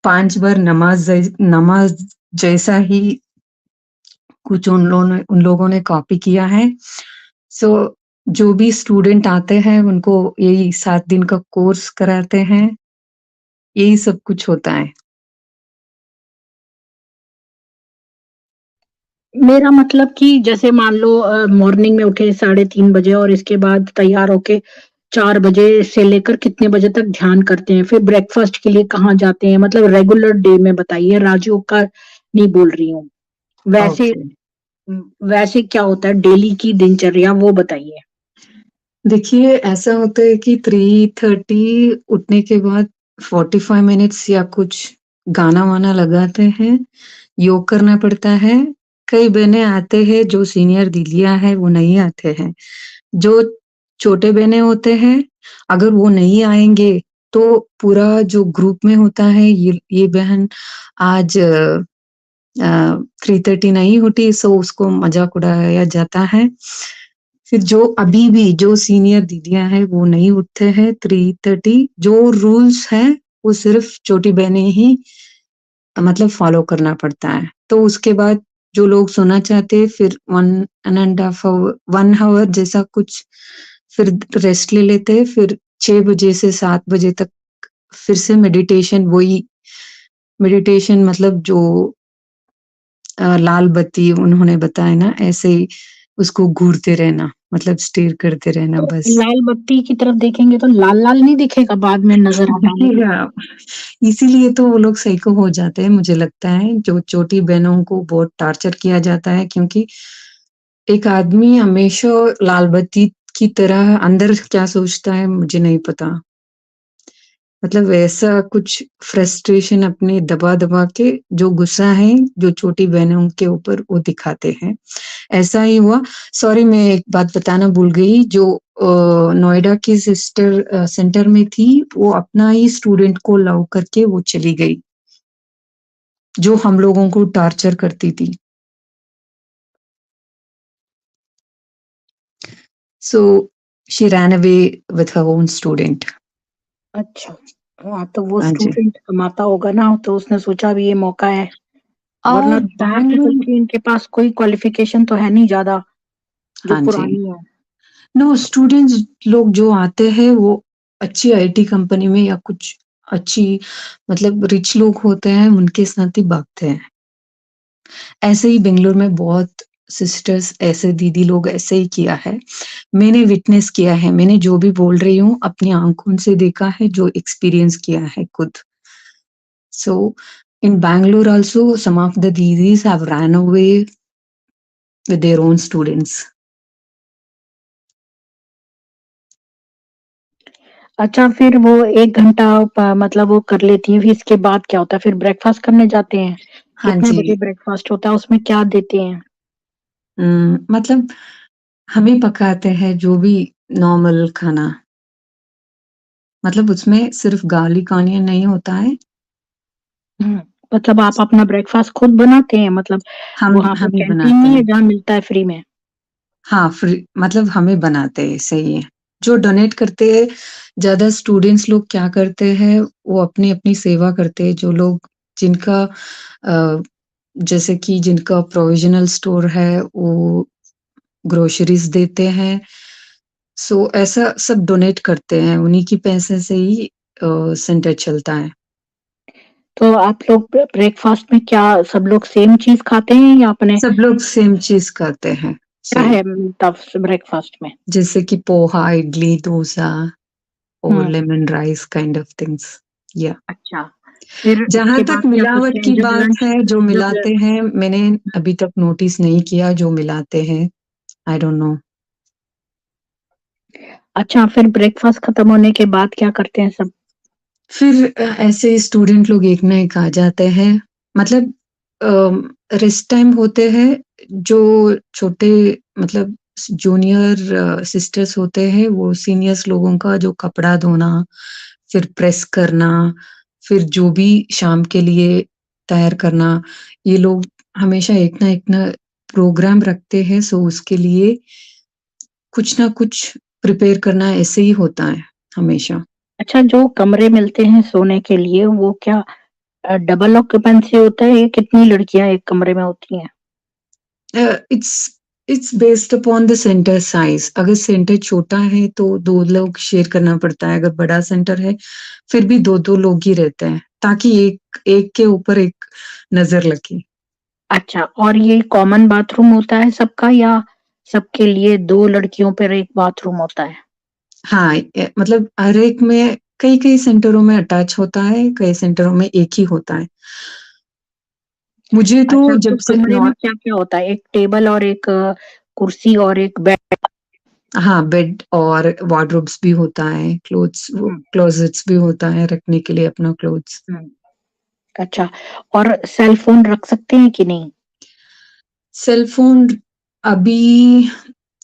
5 बार नमाज़ जैसा ही कुछ उन लोगों ने कॉपी किया है। सो जो भी स्टूडेंट आते हैं उनको यही 7 दिन का कोर्स कराते हैं, यही सब कुछ होता है। मेरा मतलब कि जैसे मान लो मॉर्निंग में उठे 3:30 बजे और इसके बाद तैयार होके 4 बजे से लेकर कितने बजे तक ध्यान करते हैं? फिर ब्रेकफ़ास्ट के लिए कहाँ जाते हैं? मतलब रेगुलर डे में बताइए, राजयोग का नहीं बोल रही हूँ। वैसे ओके। वैसे क्या होता है डेली की दिनचर्या वो बताइए? देखिए, ऐसा होता है कि 3:30 उठने के बाद 45 मिनट्स या कुछ गाना-वाना लगाते हैं, योग करना पड़ता है। कई बहनें आते हैं, जो सीनियर दीदियाँ हैं, वो नहीं आते हैं। जो छोटे बहनें होते हैं, अगर वो नहीं आएँगे, तो पूरा जो ग्रुप में होता है, ये बहन आज 3:30 नहीं उठी, सो उसको मज़ाक उड़ाया जाता है। फिर जो सीनियर दीदियाँ हैं, वो नहीं उठते हैं 3:30 जो रूल्स हैं, वो सिर्फ़ छोटी बहनें ही मतलब फ़ॉलो करना पड़ता है। तो उसके बाद जो लोग सोना चाहते हैं, फिर 1 हावर जैसा कुछ फिर रेस्ट ले लेते हैं, फिर 6 बजे से 7 बजे तक फिर से मेडिटेशन मतलब जो लाल बत्ती उन्होंने बताया ना, ऐसे ही उसको घूरते रहना, मतलब स्टेयर करते रहना तो बस। लाल बत्ती की तरफ देखेंगे तो लाल-लाल नहीं दिखेगा बाद में नज़र हटाने के बाद? दिखेगा, इसीलिए तो वो लोग साइको हो जाते हैं, मुझे लगता है, जो छोटी बहनों को बहुत टॉर्चर किया जाता है क्योंकि एक आदमी हमेशा लाल बत्ती की तरह अंदर क्या सोचता है, मुझे नहीं पता। मतलब ऐसा कुछ फ्रस्ट्रेशन अपने दबा-दबा के जो गुस्सा है, जो छोटी बहनों के ऊपर वो दिखाते हैं। ऐसा ही हुआ सॉरी मैं एक बात बताना भूल गई जो नोएडा की सिस्टर सेंटर में थी, वो अपना ही स्टूडेंट को लव करके वो चली गई। जो हम लोगों को टॉर्चर करती थी। So, she ran away with her own student. अच्छा, हाँ, तो वो हाँ जी। स्टूडेंट कमाता होगा ना, तो उसने सोचा अभी ये मौका है, वरना बाहर तो बैंगलोर क्योंकि इनके पास कोई क्वालिफ़िकेशन तो है नहीं ज़्यादा, जो हाँ जी। पुरानी है। नो स्टूडेंट्स लोग जो आते हैं वो अच्छी आईटी कंपनी में या कुछ अच्छी मतलब रिच लोग होते हैं, उनके साथ ही भागते हैं। ऐसे ही बेंगलोर में बहुत सिस्टर्स ऐसे दीदी लोग ऐसे ही किया है। मैंने विटनेस किया है, मैंने जो भी बोल रही हूँ अपनी आँखों से देखा है, जो एक्सपीरियंस किया है खुद। So, in Bangalore also, some of the didis have ran away with their own students. अच्छा फिर वो 1 घंटा मतलब वो कर लेती हैं, फिर इसके बाद क्या होता है? फिर ब्रेकफ़ास्ट करने जाते हैं? हाँ कितने बजे जी। ब्रेकफ़ास्ट होता है? उसमें क्या देते हैं? मतलब हम ही पकाते हैं जो भी नॉर्मल खाना। मतलब उसमें सिर्फ़ गार्लिक ऑनियन नहीं होता है। हुँ, मतलब आप अपना ब्रेकफ़ास्ट खुद बनाते हैं? मतलब वहाँ पे हम ही कैंटीन बनाते नहीं है हैं। जहाँ मिलता है फ्री में? हाँ, फ्री मतलब हम ही बनाते हैं, सही है। जो डोनेट करते हैं, ज़्यादा स्टूडेंट्स लोग क्या करते हैं, वो अपनी-अपनी सेवा करते हैं। जो लोग जिनका जैसे कि जिनका प्रोविज़नल स्टोर है, वो ग्रोसरीज़ देते हैं। सो ऐसा सब डोनेट करते हैं, उन्हीं की पैसे से ही सेंटर चलता है। तो आप लोग ब्रेकफ़ास्ट में क्या सब लोग सेम चीज़ खाते हैं या अपने सब लोग सेम चीज़ करते हैं, क्या सही। है तब ब्रेकफ़ास्ट में? जैसे कि पोहा, इडली, डोसा और हुँ, lemon rice kind of things. या अच्छा। फिर जहाँ इसके तक बाद क्या मिलावट करते हैं की जब बात लंच है, जो जब मिलाते हैं, मैंने अभी तक नोटिस नहीं किया जो मिलाते हैं। I don't know. अच्छा, फिर ब्रेकफास्ट खत्म होने के बाद क्या करते हैं सब? फिर ऐसे स्टूडेंट लोग एक ना एक आ जाते हैं, मतलब रेस्ट टाइम होते हैं, जो छोटे मतलब जूनियर सिस्टर्स होते हैं, वो सीनियर्स लोगों का जो कपड़ा धोना, फिर प्रेस करना, फिर जो भी शाम के लिए तैयार करना, ये लोग हमेशा एक ना प्रोग्राम रखते हैं, सो उसके लिए कुछ ना कुछ प्रिपेयर करना ऐसे ही होता है हमेशा। अच्छा, जो कमरे मिलते हैं सोने के लिए वो क्या डबल ऑक्यूपेंसी होता है या कितनी लड़कियां एक कमरे में होती हैं? It's based upon the centre size. अगर सेंटर छोटा है तो 2 लोग शेयर करना पड़ता है, अगर बड़ा सेंटर है फिर भी 2-2 लोग ही रहते हैं, ताकि एक के ऊपर एक नज़र लगे। अच्छा, और ये कॉमन बाथरूम होता है सबका या सबके लिए 2 लड़कियों पर एक बाथरूम होता है? हाँ, मतलब हर एक में कई-कई सेंटरों में अटैच होता है, कई सेंटरों में एक ही होता है। मुझे तो अच्छा, तो जब से कमरे नॉ में क्या-क्या होता है? एक टेबल और एक कुर्सी और एक बेड? हाँ, बेड और वार्डरोब्स भी होता है, हुँ, क्लोजेट्स भी होता है रखने के लिए अपना क्लोथ्स। हुँ। अच्छा, और सेल फ़ोन रख सकते हैं कि नहीं? सेल फ़ोन अभी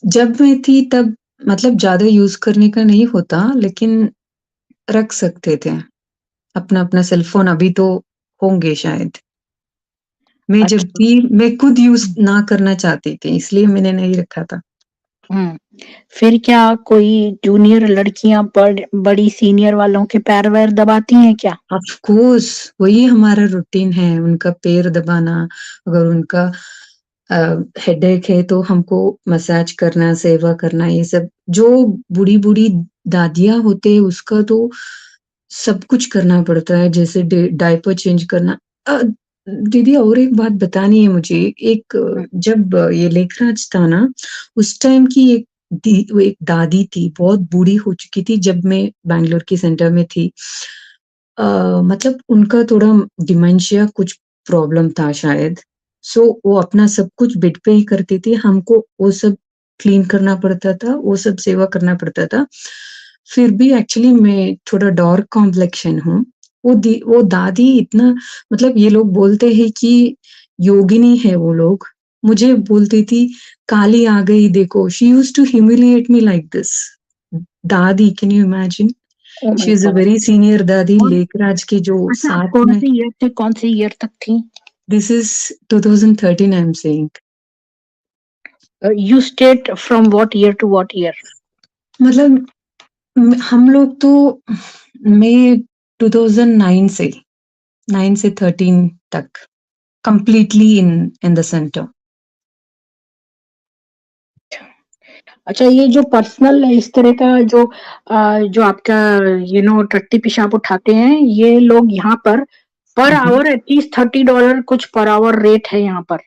जब मैं थी तब मतलब ज़्यादा यूज़ करने का नहीं होता, लेकिन रख सकते थे। अपना-अपना सेल फ़ोन अभी तो होंगे शायद। मैं जब अच्छा। थी मैं खुद यूज़ हुँ, ना करना चाहती थी, इसलिए मैंने नहीं रखा था। हुँ। फिर क्या कोई जूनियर लड़कियाँ बड़ी सीनियर वालों के पैर-वैर दबाती हैं क्या? ऑफ़ कोर्स वही हमारा रूटीन है, उनका पैर दबाना, अगर उनका अ, हेडेक है तो हमको मसाज करना, सेवा करना, ये सब जो बूढ़ी-बूढ़ी दादियाँ होते हैं उसका तो सब कुछ करना पड़ता है, जैसे डायपर चेंज करना। दीदी और एक बात बतानी है मुझे, हुँ, जब ये लेखराज था ना, उस टाइम की वो एक दादी थी, बहुत बूढ़ी हो चुकी थी जब मैं बैंगलोर के सेंटर में थी। मतलब उनका थोड़ा डिमेंशिया कुछ प्रॉब्लम था शायद। सो वो अपना सब कुछ बेड पे ही करती थी, हमको वो सब क्लीन करना पड़ता था, वो सब सेवा करना पड़ता था। फिर भी एक्चुअली मैं थोड़ा डार्क कॉम्प्लेक्शन हूँ। वो दादी इतना मतलब ये लोग बोलते हैं कि योगिनी है वो लोग। मुझे बोलती थी, "काली आ गई देखो।" She used to humiliate me like this. दादी, can you imagine? Oh she my is a God! Very senior दादी, और लेखराज के जो अच्छा, आप साथ में। कौन-से ईयर से कौन-से ईयर तक थी? This is 2013 I am saying. You stayed from what year to what year? मतलब हम लोग तो मई 2009 से 9 से 13 तक completely in in the centre. अच्छा, ये जो पर्सनल इस तरह का जो आपका टट्टी पेशाब उठाते हैं, ये लोग यहाँ पर आवर एटलीस्ट $30 कुछ पर आवर रेट है यहाँ पर।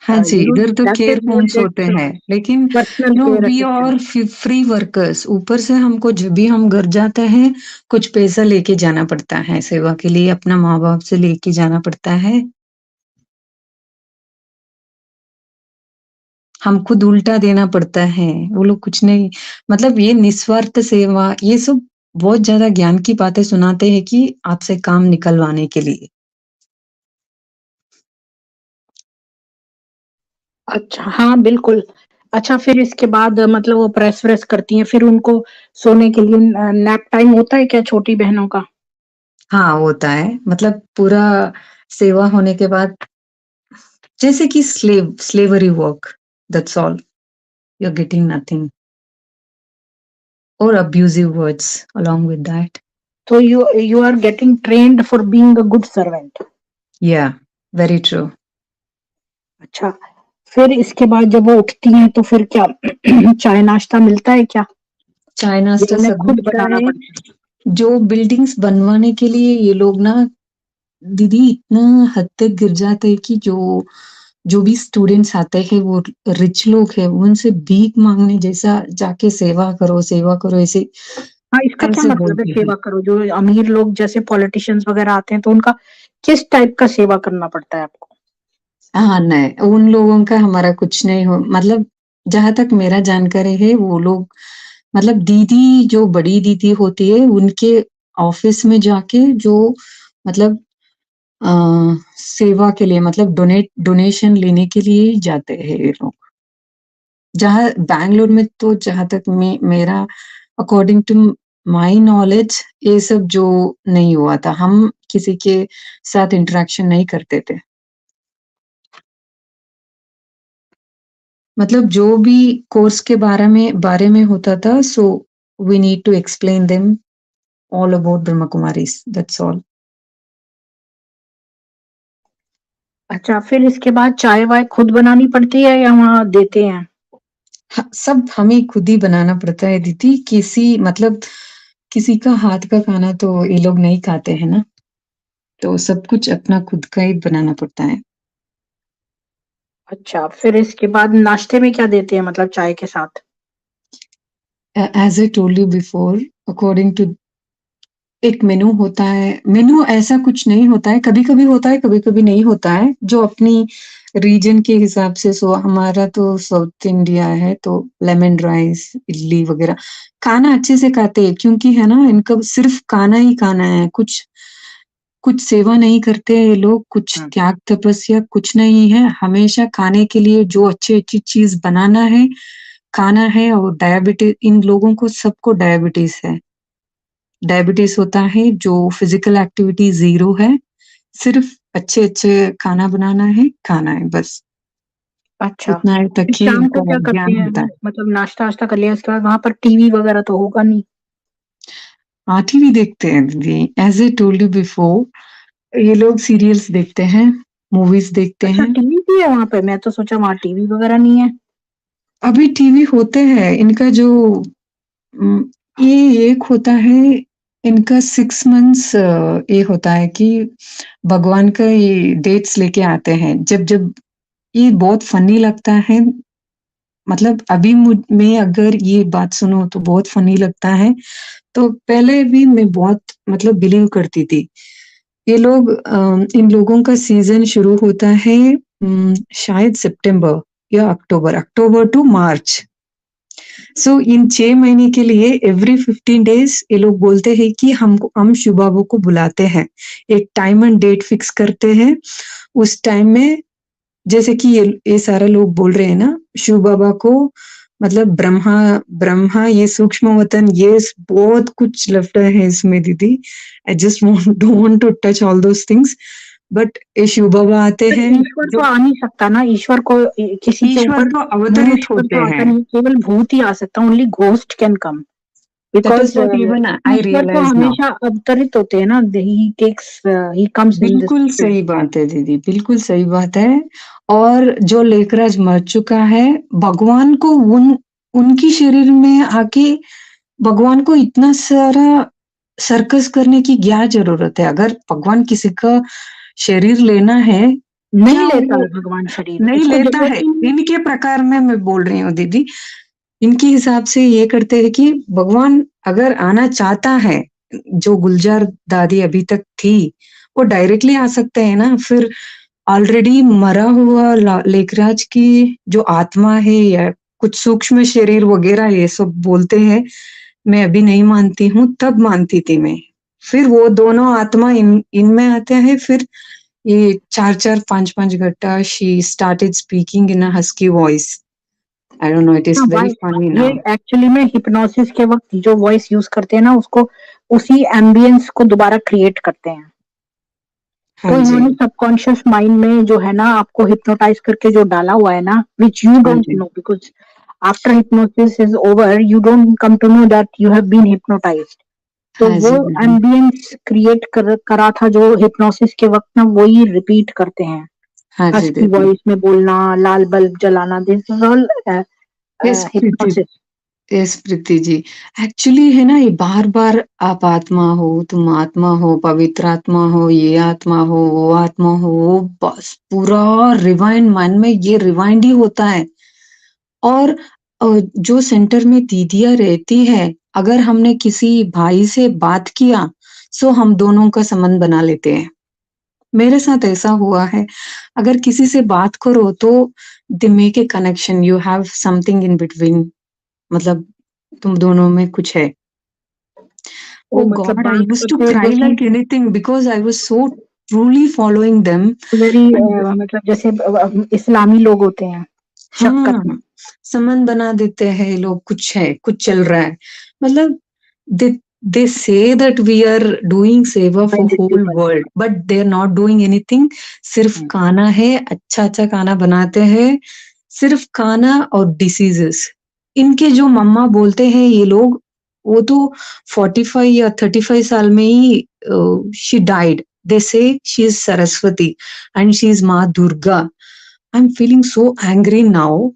हाँ जी, इधर तो that's care it, you will homes होते गेट हैं, लेकिन personal care we assistant. Are free workers. ऊपर से हमको जब भी हम घर जाते हैं, कुछ पैसा लेके जाना पड़ता है सेवा के लिए, अपना माँ-बाप से लेके जाना पड़ता है। हम खुद उल्टा देना पड़ता है, वो लोग कुछ नहीं। मतलब ये निस्वार्थ सेवा, ये सब बहुत ज़्यादा ज्ञान की बातें सुनाते हैं कि आपसे काम निकलवाने के लिए। अच्छा, हाँ, बिल्कुल। अच्छा, फिर इसके बाद मतलब वो प्रेस-व्रेस करती हैं, फिर उनको सोने के लिए नैप टाइम होता है क्या छोटी बहनों का? हाँ, होता है, मतलब पूरा सेवा होने के बाद जैसे कि slavery work, that's all, you are getting nothing और abusive words along with that. तो you are getting trained for being a good servant. Yeah, very true. अच्छा, फिर इसके बाद जब वो उठती हैं तो फिर क्या चाय-नाश्ता मिलता है क्या? चाय या नाश्ता उन्हें सब खुद मिलता बनाना है। पड़ता है? जो बिल्डिंग्स बनवाने के लिए ये लोग ना दीदी इतना हद तक गिर जाते हैं कि जो भी स्टूडेंट्स आते हैं वो रिच लोग हैं, उनसे भीख माँगने जैसा जाके सेवा करो ऐसे हाँ, इसका क्या ऐसे मतलब है बोलते हैं। सेवा करो? जो अमीर लोग जैसे पॉलिटिशियंस वगैरह आते हैं तो उनका किस टाइप का सेवा करना पड़ता है आपको? हाँ, नहीं, उन लोगों का हमारा कुछ नहीं हो मतलब जहाँ तक मेरा जानकारी है वो लोग मतलब दीदी जो बड़ी दीदी होती है उनके ऑफिस में जाके जो मतलब अ, सेवा के लिए मतलब डोनेशन लेने के लिए ही जाते हैं ये लोग। जहाँ बैंगलोर में तो जहाँ तक मेरा अकॉर्डिंग टू माय नॉलेज ये सब जो नहीं हुआ था। हम किसी के साथ इंटरेक्शन नहीं करते थे। मतलब जो भी कोर्स के बारे में होता था so we need to explain them all about Brahma Kumaris that's all. अच्छा, फिर इसके बाद चाय-वाय खुद बनानी पड़ती है या वहाँ देते हैं? सब हमें खुद ही बनाना पड़ता है दीदी। मतलब किसी का हाथ का खाना तो ये लोग नहीं खाते हैं ना, तो सब कुछ अपना खुद का ही बनाना पड़ता है। अच्छा, फिर इसके बाद नाश्ते में क्या देते हैं मतलब चाय के साथ? As I told you before according to एक मेनू होता है। मेनू ऐसा कुछ नहीं होता है, कभी-कभी होता है, कभी-कभी नहीं होता है, जो अपनी रीजन के हिसाब से सो हमारा तो साउथ इंडिया है तो लेमन राइस, इडली वगैरह खाना अच्छे से खाते हैं क्योंकि है ना इनका सिर्फ़ खाना ही खाना है, कुछ कुछ सेवा नहीं करते ये लोग, कुछ हुँ। त्याग तपस्या कुछ नहीं है, हमेशा खाने के लिए जो अच्छी-अच्छी चीज़ बनाना है, खाना है और इन लोगों को सबको डायबिटीज़ है। डायबिटीज़ होता है, जो फिज़िकल एक्टिविटी ज़ीरो है, सिर्फ़ अच्छे-अच्छे खाना बनाना है, खाना है बस। अच्छा, उतना तक फिर ही शाम को इनका क्या करते ज्ञान हैं? होता है। मतलब नाश्ता-वाश्ता कर लिया इसके बाद वहाँ पर टीवी वगैरह तो होगा नहीं? हाँ, टीवी देखते हैं दीदी, as I told you before ये लोग सीरियल्स देखते हैं, मूवीज़ देखते अच्छा, हैं। टीवी भी है वहाँ पे? मैं तो सोचा वहाँ टीवी वगैरह नहीं है। अभी टीवी होते हैं, इनका जो उम, ये एक होता है, इनका 6 मंथ्स ये होता है कि भगवान का ये डेट्स लेके आते हैं। जब ये बहुत फ़नी लगता है, मतलब अभी मैं अगर ये बात सुनूँ तो बहुत फ़नी लगता है, तो पहले भी मैं बहुत मतलब बिलीव करती थी। ये लोग इन लोगों का सीज़न शुरू होता है शायद सितंबर या अक्टूबर टू मार्च। सो इन 6 महीने के लिए एवरी 15 डेज़ ये लोग बोलते हैं कि हम शिव बाबा को बुलाते हैं। एक टाइम एंड डेट फिक्स करते हैं, उस टाइम में जैसे कि ये सारे लोग बोल रहे हैं ना, शिव बाबा को मतलब ब्रह्मा ब्रह्मा ये सूक्ष्म वतन ये बहुत कुछ लफड़ा है इसमें दीदी। I just don't want to touch all those things but ये शिव बाबा आते पर हैं ईश्वर तो जो आ नहीं सकता ना, ईश्वर को किसी के ईश्वर ऊपर तो अवतरित मनुष्य होते तो आता हैं। नहीं, केवल भूत ही आ सकता, only ghost can come that is because what even I ईश्वर तो रियलाइज़ नाउ। हमेशा अवतरित होते हैं ना, ही कम्स इन दिस बिल्कुल फील्ड। सही बात है दीदी, बिल्कुल सही बात है। और जो लेकराज मर चुका है, भगवान को उनकी शरीर में आके भगवान को इतना सारा सर्कस करने की क्या ज़रूरत है? अगर भगवान किसी का शरीर लेना है, नहीं क्या लेता वो है भगवान शरीर, नहीं उसको लेता ज़रूरत है? ही नहीं है। इनके प्रकार में मैं बोल रही हूँ दीदी। इनके हिसाब से ये करते हैं कि भगवान अगर आना चाहता है, जो गुलजार दादी अभी तक थी, वो डायरेक्टली आ सकते हैं ना, फिर ऑलरेडी मरा हुआ लेखराज की जो आत्मा है या कुछ सूक्ष्म शरीर वगैरह ये सब बोलते हैं, मैं अभी नहीं मानती हूँ, तब मानती थी मैं। फिर वो दोनों आत्मा इनमें आते हैं, फिर ये 4-4, 5-5 घंटा she started speaking in a husky voice. I don't know it is हाँ, वेरी वाइ फनी ये नाउ। एक्चुअली में हिप्नोसिस के वक़्त जो वॉइस यूज़ करते हैं ना, उसको उसी एम्बियंस को दोबारा क्रिएट करते हैं। हाँ तो जी, इन्होंने सबकॉन्शियस माइंड में जो है ना आपको हिप्नोटाइज़ करके जो डाला हुआ है ना, व्हिच यू हाँ डोंट जी, no because after hypnosis is over you don't come to know that you have been hypnotised. तो हाँ वो जी दीदी। एम्बियंस क्रिएट करा था जो हिप्नोसिस के वक़्त ना वही रिपीट करते हैं। हाँ जी हस्की दीदी। वॉइस में बोलना, लाल बल्ब जलाना, this is all yes Preeti hypnosis. Yes Preeti ji. Actually है ना ये बार-बार आप आत्मा हो, तुम आत्मा हो, पवित्र आत्मा हो, ये आत्मा हो, वो आत्मा हो, वो बस पूरा रिवाइंड माइंड में ये रिवाइंड ही होता है। और जो सेंटर में दीदियाँ रहती हैं, अगर हमने किसी भाई से बात किया सो हम दोनों का संबंध बना लेते हैं। मेरे साथ ऐसा हुआ है, अगर किसी से बात करो तो they make a connection, you have something in between, मतलब तुम दोनों में कुछ है। वो Oh मतलब God, I बात used to करते cry जैसे like anything because I was so truly following them. Very And मतलब जैसे इस्लामी लोग होते हैं, शक करते हाँ, संबंध बना देते हैं लोग, कुछ है, कुछ चल रहा है। मतलब they say that we are doing सेवा for हैं whole world, but they are not doing anything. सिर्फ खाना है, अच्छा खाना बनाते हैं, सिर्फ खाना और डिसीजेस। इनके जो मम्मा बोलते हैं ये लोग, वो तो 45 या 35 साल में ही she died. They say she is Saraswati and she is माँ Durga. I'm feeling so angry now.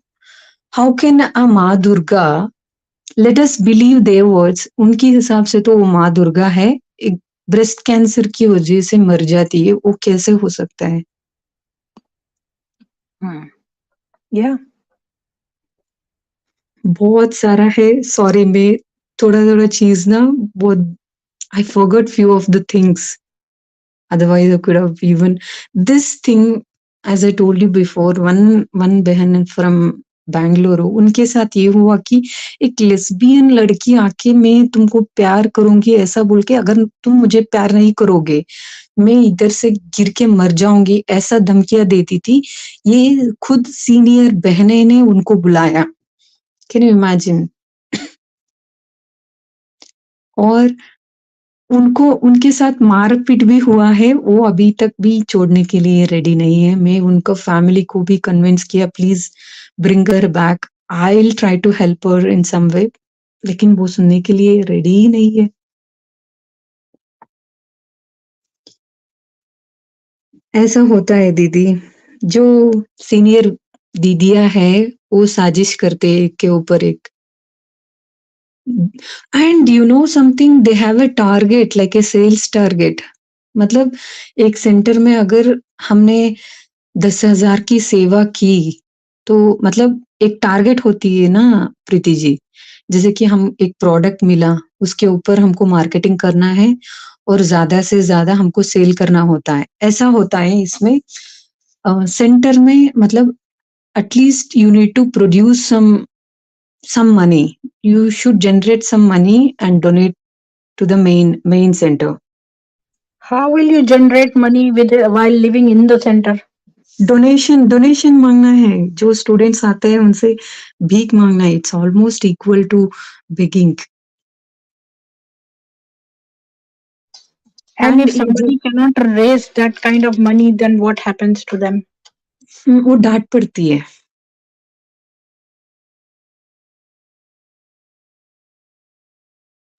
How can a माँ Durga, let us believe their words, उनके हिसाब से तो वो माँ दुर्गा है, एक ब्रेस्ट कैंसर की वजह से मर जाती है, वो कैसे हो सकता है? या बहुत सारा है, सॉरी मैं थोड़ा चीज ना बहुत I forgot few of the things. Otherwise, I could have even this thing, as I told you before, one बहन from बेंगलुरु, उनके साथ ये हुआ कि एक लेस्बियन लड़की आके मैं तुमको प्यार करूंगी ऐसा बोल के, अगर तुम मुझे प्यार नहीं करोगे मैं इधर से गिर के मर जाऊंगी, ऐसा धमकियां देती थी। ये खुद सीनियर बहनें ने उनको बुलाया। Can you imagine? और उनको उनके साथ मारपीट भी हुआ है, वो अभी तक भी छोड़ने के लिए रेडी नहीं है। मैं उनका फैमिली को भी कन्विंस किया, please bring her back, I will try to help her in some way, लेकिन वो सुनने के लिए रेडी ही नहीं है। ऐसा होता है दीदी, जो सीनियर दीदियां है वो साजिश करते एक के ऊपर एक। And you know something, they have a target like a sales target. मतलब एक सेंटर में अगर हमने 10,000 की सेवा की तो मतलब एक टारगेट होती है ना प्रीति जी, जैसे कि हम एक प्रोडक्ट मिला उसके ऊपर हमको मार्केटिंग करना है और ज्यादा से ज्यादा हमको सेल करना होता है, ऐसा होता है इसमें। सेंटर में मतलब at least you need to produce some money, you should generate some money and donate to the main center. How will you generate money while living in the center? Donation मांगना है, जो स्टूडेंट्स आते हैं उनसे भीख मांगना है, it's almost equal to begging. And if somebody cannot raise that kind of money, then what happens to them? वो डांट पड़ती है।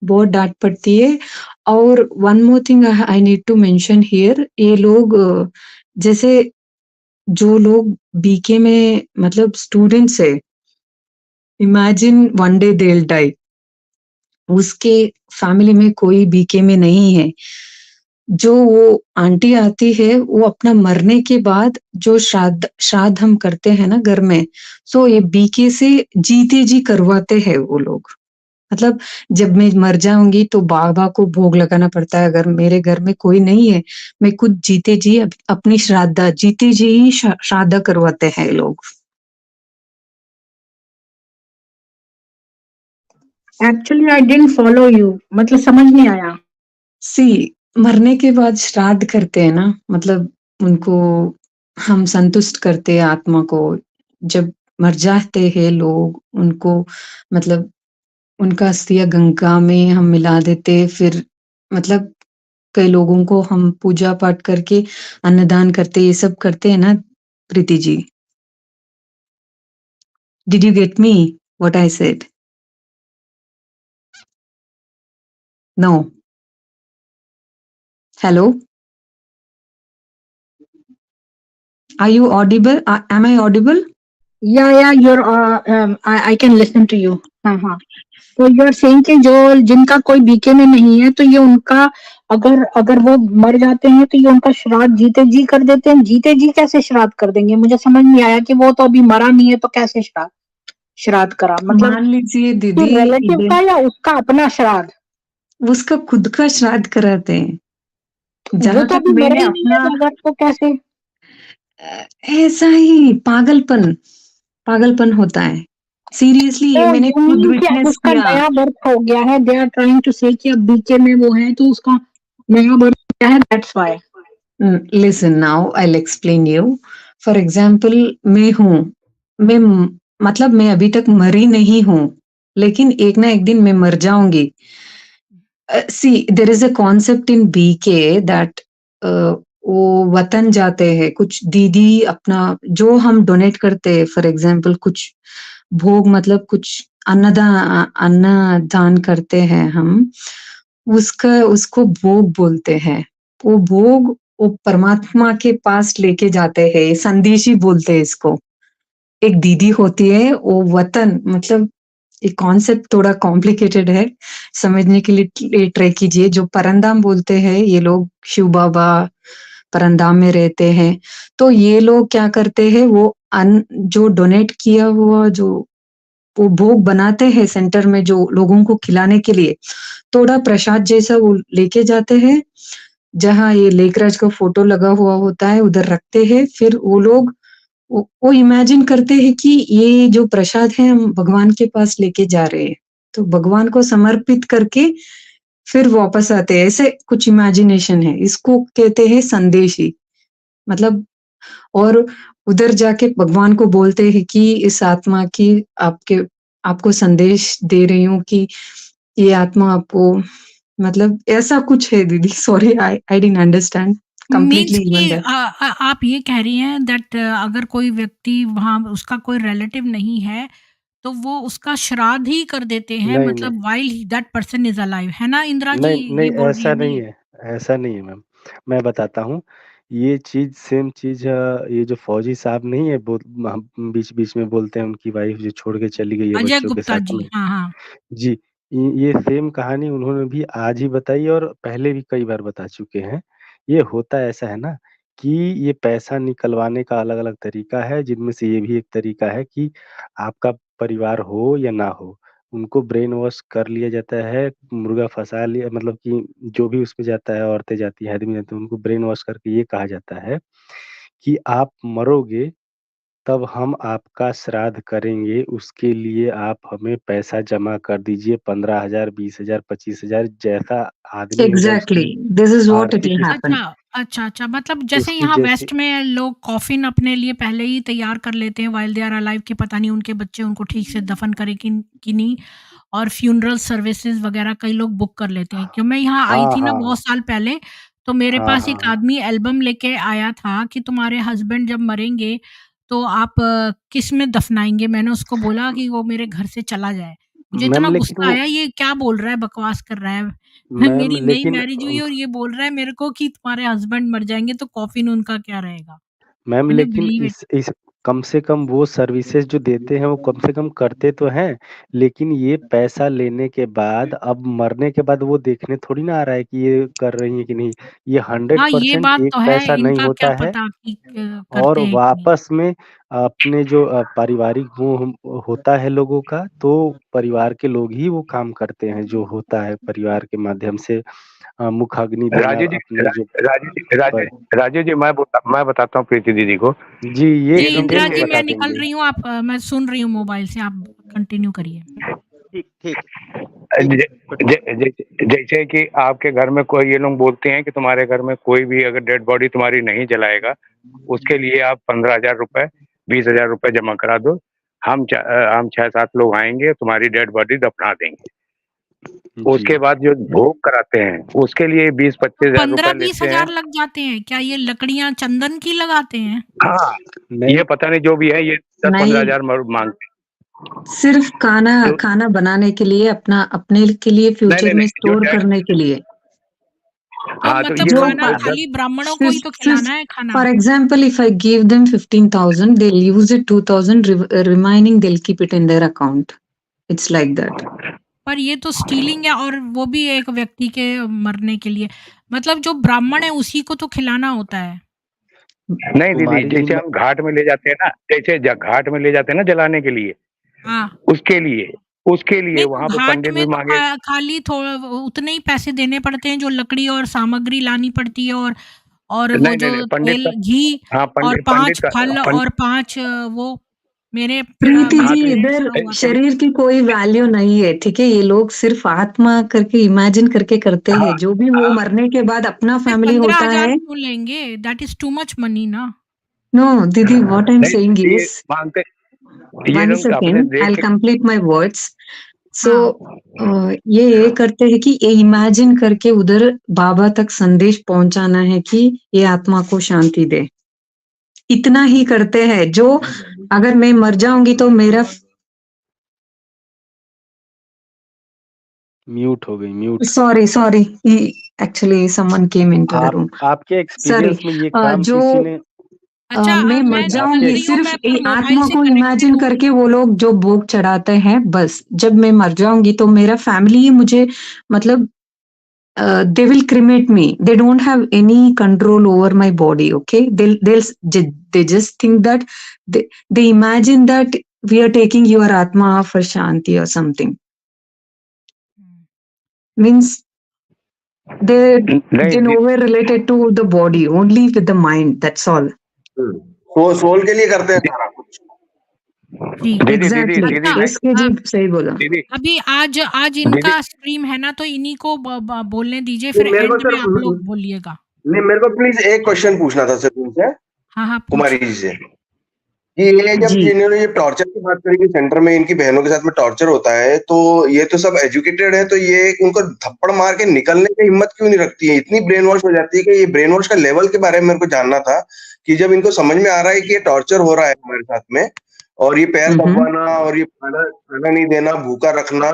बहुत डांट पड़ती है। और one more thing I need to mention here, ये लोग जैसे जो लोग बीके में मतलब स्टूडेंट्स है, imagine one day they will die, उसके फैमिली में कोई बीके में नहीं है, जो वो आंटी आती है वो अपना मरने के बाद जो श्राद्ध हम करते हैं ना घर में, सो ये बीके से जीते जी करवाते हैं वो लोग। मतलब जब मैं मर जाऊंगी तो बाबा को भोग लगाना पड़ता है, अगर मेरे घर में कोई नहीं है मैं खुद जीते जी अपनी जीते जी ही श्राद्ध करवाते हैं लोग। Actually, I didn't follow you. मतलब समझ नहीं आया। सी मरने के बाद श्राद्ध करते हैं ना, मतलब उनको हम संतुष्ट करते हैं आत्मा को। जब मर जाते हैं लोग उनको मतलब उनका अस्थियां गंगा में हम मिला देते, फिर मतलब कई लोगों को हम पूजा पाठ करके अन्नदान करते, ये सब करते हैं ना Preeti ji. Did you get me what I said? No. Hello, are you audible? Am I audible? Yeah, you're I can listen to you. हाँ। तो you're saying कि जो जिनका कोई बीके में नहीं है तो ये उनका अगर वो मर जाते हैं तो ये उनका श्राद्ध जीते जी कर देते हैं। जीते जी कैसे श्राद्ध कर देंगे? मुझे समझ नहीं आया कि वो तो अभी मरा नहीं है तो कैसे श्राद्ध? श्राद्ध करा, मतलब मान लीजिए कि दीदी रिलेटिव इधर का या उसका अपना श्राद्ध? उसका खुद का श्राद्ध कराते हैं। वो जहां तो तक अभी मरा मैंने ही नहीं है अपना मगर तो कैसे? ऐसा ही पागलपन होता है। सीरियसली ये तो मैंने ये खुद नहीं कि अब विटनेस उसका किया। नया बर्थ हो गया है, दे आर ट्राइंग टू से कि अब बीचे में वो है तो उसका नया बर्थ हो गया है, that's why. Listen now I will explain you. For example मैं मतलब मैं अभी तक मरी नहीं हूँ, लेकिन एक ना एक दिन मैं मर जाऊंगी। See there is a concept in BK that वो वतन जाते हैं कुछ दीदी अपना जो हम डोनेट करते हैं, फॉर एग्जाम्पल कुछ भोग मतलब कुछ अन्नदान करते हैं हम, उसको भोग बोलते हैं। वो भोग वो परमात्मा के पास लेके जाते हैं, संदेशी बोलते हैं इसको। एक दीदी होती है वो वतन मतलब ये कॉन्सेप्ट थोड़ा कॉम्प्लिकेटेड है, समझने के लिए ट्राई कीजिए। जो परंदाम बोलते हैं ये लोग, शिव बाबा परंदाम में रहते हैं, तो ये लोग क्या करते हैं वो जो डोनेट किया हुआ जो वो भोग बनाते हैं सेंटर में जो लोगों को खिलाने के लिए, थोड़ा प्रसाद जैसा वो लेके जाते हैं, जहाँ ये लेकराज का फोटो लगा हुआ होता है उधर रखते हैं। फिर वो लोग वो इमेजिन करते हैं कि ये जो प्रसाद है हम भगवान के पास लेके जा रहे हैं, तो भगवान को समर्पित करके फिर वापस आते हैं। ऐसे कुछ इमेजिनेशन है, इसको कहते हैं संदेशी मतलब। और उधर जाके भगवान को बोलते हैं कि इस आत्मा की आपको संदेश दे रही हूँ कि ये आत्मा आपको मतलब ऐसा कुछ है दीदी। Sorry I didn't understand means completely कि इवन दैट। आप ये कह रही हैं दैट अगर कोई व्यक्ति वहाँ उसका कोई रिलेटिव नहीं है तो वो उसका श्राद्ध ही कर देते हैं, नहीं, नहीं। मतलब while that person is alive, है ना इंदिरा जी? नहीं, नहीं ये बोल रही ऐसा है ना नहीं ये? है, ऐसा नहीं है मैम। मैं बताता हूँ, ये चीज़ सेम चीज़ ये जो फौजी साहब नहीं है हम बीच-बीच में बोलते हैं उनकी वाइफ़ जो छोड़ के चली गई है अजय बच्चों के गुप्ता साथ जी, में। हाँ, हाँ। जी, ये सेम कहानी उन्होंने भी आज ही बताई और पहले भी कई बार बता चुके हैं। ये होता ऐसा है ना कि ये पैसा निकलवाने का अलग-अलग तरीका है, जिनमें से ये भी एक तरीका है कि आपका परिवार हो या ना हो, उनको ब्रेन वॉश कर लिया जाता है, मुर्गा फँसा लिया मतलब कि जो भी उसमें जाता है, औरतें जाती हैं, आदमी जाते हैं, उनको ब्रेन वॉश करके ये कहा जाता है कि आप मरोगे तब हम आपका श्राद्ध करेंगे, उसके लिए आप हमें पैसा जमा कर दीजिए 15,000, 20,000, 25,000 जैसा आदमी होगा एग्जैक्टली उसकी दिस इज व्हाट इट आर्थिक विल हैपन। अच्छा, अच्छा, अच्छा, मतलब जैसे उसकी यहाँ जैसी वेस्ट में लोग कॉफ़िन अपने लिए पहले ही तैयार कर लेते हैं व्हाइल दे आर अलाइव कि पता नहीं उनके बच्चे उनको ठीक से दफ़न करें कि नहीं, और फ्यूनरल सर्विसेज़ वग़ैरह कई लोग बुक कर लेते हैं। क्यों मैं यहाँ आई हाँ, थी ना हाँ, हाँ। बहुत साल पहले, तो मेरे हाँ, पास हाँ, एक हाँ। आदमी एल्बम लेके आया था कि तुम्हारे हस्बैंड जब मरेंगे तो आप किस में दफ़नाएँगे? मैंने उसको बोला कि वो मेरे घर से चला जाए। मुझे इतना मैम लेकिन गुस्सा वो आया, ये क्या बोल रहा है, बकवास कर रहा है। मैम मेरी नई लेकिन मैरिज हुई है और ये बोल रहा है मेरे को कि तुम्हारे हस्बैंड मर जाएँगे तो कॉफ़िन उनका क्या रहेगा? मैम कैन यू लेकिन बिलीव इट? इस कम से कम वो सर्विसेज़ जो देते हैं, वो कम से कम करते तो हैं। लेकिन ये पैसा लेने के बाद अब मरने के बाद वो देखने थोड़ी ना आ रहा है कि ये कर रही हैं कि नहीं। ये हाँ, ये 100% बात एक तो है, पैसा नहीं इनका क्या होता है पता कि और करते हैं कि नहीं। वापस में अपने जो पारिवारिक वो होता है लोगों का, तो परिवार के लोग ही वो काम करते हैं, जो होता है परिवार के माध्यम से मुखाग्नि देना राजू जी अपने जो पर राजू जी मैं बताता हूँ प्रीति दीदी को। जी, ये जी, ये लोग इंदिरा डिटेल में जी जैसे बता मैं निकल देंगे। रही हूँ, आप मैं सुन रही हूँ मोबाइल से, आप कंटिन्यू करिए। ठीक, ठीक, ठीक, जैसे कि आपके घर में कोई ये लोग बोलते हैं कि तुम्हारे घर में कोई भी अगर डेड बॉडी तुम्हारी नहीं जलाएगा, उसके लिए आप 15,000 रुपए, 20,000 रुपए जमा करा दो। हम 6-7 लोग आएँगे, तुम्हारी डेड बॉडी दफना देंगे। जी। उसके बाद जो भोग कराते हैं, उसके लिए तो 20-25,000 रुपए 15-20 लेते हैं। हज़ार लग जाते हैं, क्या ये लकड़ियाँ चंदन की लगाते हैं? हाँ, नहीं, ये पता नहीं जो भी है ये 10-15 नहीं, हज़ार मांगते हैं। सिर्फ तो खाना बनाने के लिए अपने के लिए नहीं, फ्यूचर नहीं, में नहीं, जो स्टोर डेड करने के लिए। तो हाँ, तो मतलब ये जो लोग खाना दस खाली ब्राह्मणों को ही सिर्फ तो सिर्फ खिलाना है खाना? For example if I give them 15,000 they'll use it 2,000 remaining they'll keep it in their account. It's like that. पर ये तो स्टीलिंग है, और वो भी एक व्यक्ति के मरने के लिए, मतलब जो ब्राह्मण है उसी को तो खिलाना होता है। नहीं दीदी, कुमारी जी जैसे हम घाट में ले जाते हैं ना, जैसे घाट में ले जाते हैं ना जलाने के लिए, हाँ। उसके लिए नहीं तो वहाँ पे घाट पंडित में भी तो माँगे। खाली थोड़ा उतने ही पैसे देने पड़ते हैं जो लकड़ी और सामग्री लानी पड़ती है और वो नहीं, नहीं, जो नहीं, पंडित तेल, का घी हाँ, और पंडित 5 पंडित का फल पं और 5 वो मेरे प्रीति हाँ, जी, तो पेरेंट्स इधर का हुआ था। शरीर की कोई वैल्यू नहीं है, ठीक है? ये लोग सिर्फ आत्मा करके इमेजिन करके करते हाँ, हैं। जो भी वो मरने के बाद अपना फिर फैमिली होता 15,000 है। क्यों लेंगे? That is too much money ना। नो दीदी, व्हाट आई एम नहीं, सेइंग ये इज, माँगते ये वन लोग अपने सेकेंड, आई देख विल के कंप्लीट माय वर्ड्स। सो हाँ। ये करते हैं कि ये इमेजिन करके उधर बाबा तक संदेश पहुंचाना है कि ये आत्मा को शांति दे। इतना ही करते हैं। जो अगर मैं मर जाऊंगी तो मेरा म्यूट हो गई, mute. Sorry actually someone came into the room. आपके सॉरी। एक्सपीरियंस में ये काम जो किसी ने अच्छा मैं मर मैं चल आपके जाऊंगी, रही हूँ, सिर्फ मैं पर मोबाइल आत्मा से को कनेक्टेड इमेजिन हूँ। करके वो लोग जो भोग चढ़ाते हैं, बस जब मैं मर जाऊंगी तो मेरा फैमिली ही मुझे मतलब they will cremate me. They don't have any control over my body. Okay, they just think that they imagine that we are taking your atma for shanti or something. Means they नहीं nowhere related to the body, only with the mind. That's all. तो soul के लिए करते हैं सारा कुछ। जी। दीदी Exactly. दीदी अच्छा, इसके जी सही बोला। दीदी अभी आज दीदी इनका स्ट्रीम है ना, तो इन्हीं को बोलने दीजिए, नहीं, फिर मेरे को एंड में आप सिर्फ लोग बोलिएगा। नहीं, मेरे को प्लीज एक क्वेश्चन पूछना था सिर्फ उनसे, हाँ, कुमारी पूछिए। जी से, कि ये जब जी। इन्होंने ये टॉर्चर की बात करी कि सेंटर में इनकी बहनों के साथ में टॉर्चर होता है, तो ये तो सब एजुकेटेड है, तो ये उनको थप्पड़ मार के निकलने की हिम्मत क्यों नहीं रखती है? इतनी ब्रेन वॉश हो जाती है कि ये ब्रेन वॉश का लेवल के बारे में मेरे को जानना था, कि जब इनको समझ में आ रहा है कि ये टॉर्चर हो रहा है हमारे साथ में, और ये पैर दबाना और ये खाना नहीं देना, भूखा रखना,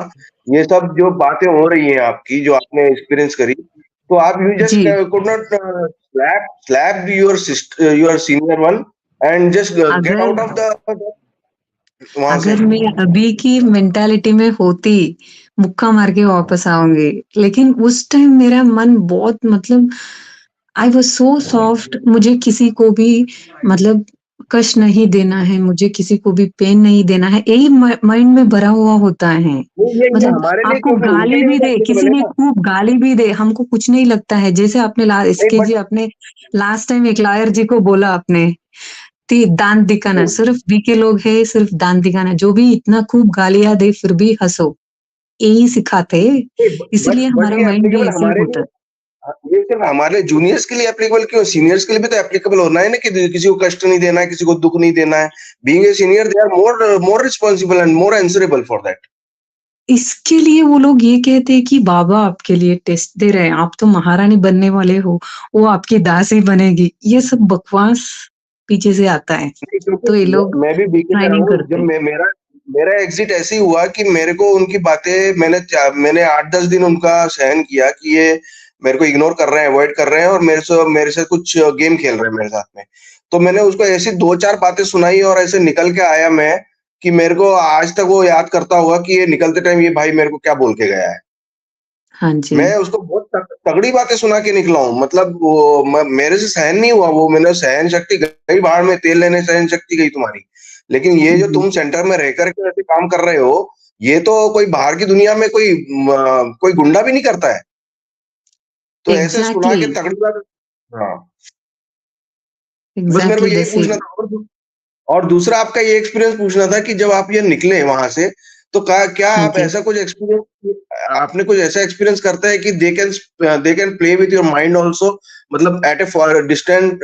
ये सब जो बातें हो रही हैं आपकी, जो आपने एक्सपीरियंस करी, तो आप यू जस्ट जी। Could not slap your senior one and just get अगर out of the वहां से। अगर मैं अभी की मेंटालिटी में होती, मुक्का मार के वापस आऊंगी, लेकिन उस टाइम मेरा मन बहुत मतलब आई वाज सो सॉफ्ट। मुझे किसी को भी मतलब कष्ट नहीं देना है, मुझे किसी को भी पेन नहीं देना है, यही माइंड में भरा हुआ होता है। ये मतलब हमारे लिए, आपको क्योंकि उनके गाली लिए भी तो दे, applicable किसी है ने ना। खूब गाली भी दे, हमको कुछ नहीं लगता है। जैसे आपने नहीं, इसके जी आपने लास्ट टाइम एक लॉयर जी को बोला आपने दांत दिखाना, सिर्फ बीके लोग है, सिर्फ दांत दिखाना, जो भी इतना खूब गालियां दे फिर भी हंसो, यही सिखाते। इसलिए बट हमारा ये माइंड भी एप्लीकेबल ऐसे ही हमारे होता लिए, है। ये सिर्फ हमारे जूनियर्स के लिए एप्लीकेबल क्यों? सीनियर्स के लिए भी तो एप्लीकेबल होना है ना, कि किसी को कष्ट नहीं देना है, किसी को दुख नहीं देना है। Being a senior they are more responsible and more answerable for that. इसके लिए वो लोग ये कहते हैं कि बाबा आपके लिए टेस्ट दे रहे हैं, आप तो महारानी बनने वाले हो, वो आपकी दासी बनेगी। ये सब बकवास पीछे से आता है, तो ये लोग मैं भी बीके में रहा ट्राइनिंग हूँ। करते जब हैं। मेरा एग्जिट ऐसे ही हुआ कि मेरे को उनकी बातें, मैंने 8-10 दिन उनका सहन किया कि ये मेरे को इग्नोर कर रहे हैं, अवॉइड कर रहे हैं, और मेरे से कुछ गेम खेल रहे हैं मेरे साथ में। तो मैंने उसको ऐसी 2-4 बातें सुनाई और ऐसे निकल के आया मैं, कि मेरे को आज तक वो याद करता होगा कि ये निकलते टाइम ये भाई मेरे को क्या बोल के गया है। हाँ जी। मैं उसको बहुत तगड़ी बातें सुना के निकला हूँ। मतलब वो मेरे से सहन नहीं हुआ वो। मैंने सहन शक्ति गई बाहर में, तेल लेने सहन शक्ति गई तुम्हारी। लेकिन ये जो तुम सेंटर में रह करके ऐसे काम कर रहे हो, ये तो कोई बाहर की दुनिया में कोई गुंडा भी नहीं करता है। तो ऐसे सुना के तगड़ी बात। हाँ, बस मेरे को यही पूछना था। और दूसरा आपका ये एक्सपीरियंस पूछना था कि जब आप ये निकले वहां से, तो क्या आप ऐसा कुछ एक्सपीरियंस, आपने कुछ ऐसा एक्सपीरियंस करता है कि they can play with your mind also, मतलब एट ए डिस्टेंट,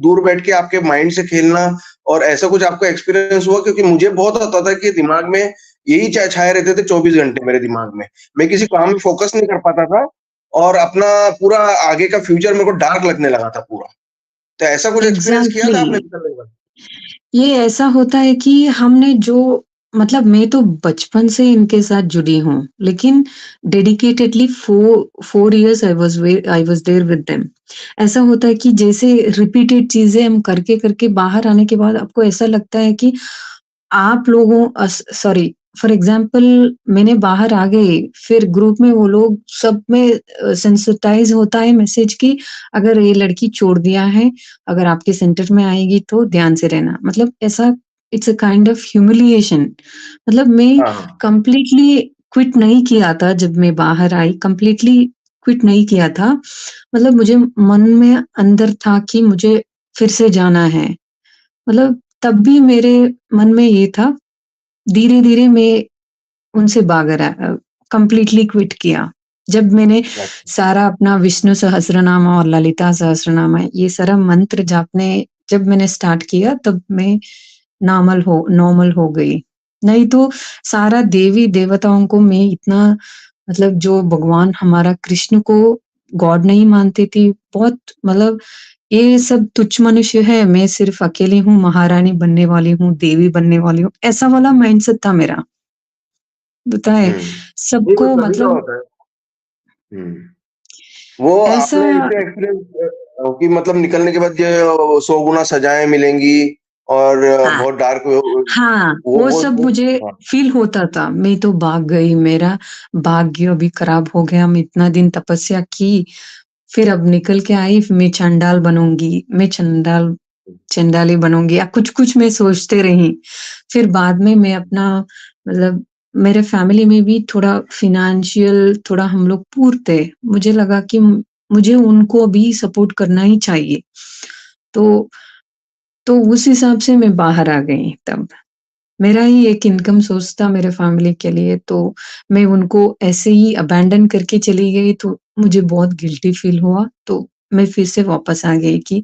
दूर बैठ के आपके माइंड से खेलना, और ऐसा कुछ आपका एक्सपीरियंस हुआ? क्योंकि मुझे बहुत होता था कि दिमाग में यही छाए रहते थे 24 घंटे मेरे दिमाग में। मैं किसी काम में फोकस नहीं कर पाता था, और अपना पूरा आगे का फ्यूचर मेरे को डार्क लगने लगा था पूरा। तो ऐसा कुछ एक्सपीरियंस किया था आपने? ये ऐसा होता है कि हमने जो मतलब मैं तो बचपन से इनके साथ जुड़ी हूँ, लेकिन dedicatedly 4 years I was there with them. ऐसा होता है कि जैसे रिपीटेड चीजें हम करके करके बाहर आने के बाद आपको ऐसा लगता है कि आप लोगों सॉरी फॉर एग्जाम्पल मैंने बाहर आ गई, फिर ग्रुप में वो लोग सब में सेंसिटाइज होता है मैसेज की, अगर ये लड़की छोड़ दिया है, अगर आपके सेंटर में आएगी तो ध्यान से रहना। मतलब ऐसा it's a kind of humiliation. मतलब मैं हाँ कंप्लीटली क्विट नहीं किया था जब मैं बाहर आई, कंप्लीटली क्विट नहीं किया था। मतलब मुझे मन में अंदर था कि मुझे फिर से जाना है। मतलब तब भी मेरे मन में ये था, धीरे-धीरे मैं उनसे कंप्लीटली क्विट किया। जब मैंने अच्छा। सारा अपना विष्णु सहस्त्रनाम और ललिता सहस्त्रनाम ये सारा मंत्र जापने जब मैंने स्टार्ट किया, तब मैं नॉर्मल हो गई। नहीं तो सारा देवी देवताओं को मैं इतना, मतलब जो भगवान हमारा कृष्ण को गॉड नहीं मानती थी। बहुत, मतलब ये सब तुच्छ मनुष्य है, मैं सिर्फ अकेली हूँ, महारानी बनने वाली हूँ, देवी बनने वाली हूँ, ऐसा वाला माइंडसेट था मेरा। बताए ये वो सबको, सभी का मतलब होता है। वो ऐसा। आपने इससे एक्सपीरियंस कि मतलब निकलने के बाद ये 100 गुना सजाएं मिलेंगी और हाँ, बहुत डार्क हाँ, वो सब मुझे हाँ, फ़ील होता था। मैं तो भाग गई, मेरा भाग्य अभी खराब हो गया। मैं इतना दिन तपस्या की, फिर अब निकल के आई, मैं चंडाल बनूँगी, मैं चंडाली बनूँगी या कुछ-कुछ मैं सोचते रही। फिर बाद में मैं अपना, मतलब मेरे फैमिली में भी थोड़ा फ़ाइनेंशियल, थोड़ा हम लोग पुअर थे। मुझे लगा कि मुझे उनको भी सपोर्ट करना ही चाहिए। तो उस हिसाब से मैं बाहर आ गई तब। मेरा ही एक इनकम सोर्स था मेरे फैमिली के लिए, तो मैं उनको ऐसे ही अबैंडन करके चली गई, तो मुझे बहुत गिल्टी फ़ील हुआ। तो मैं फिर से वापस आ गई कि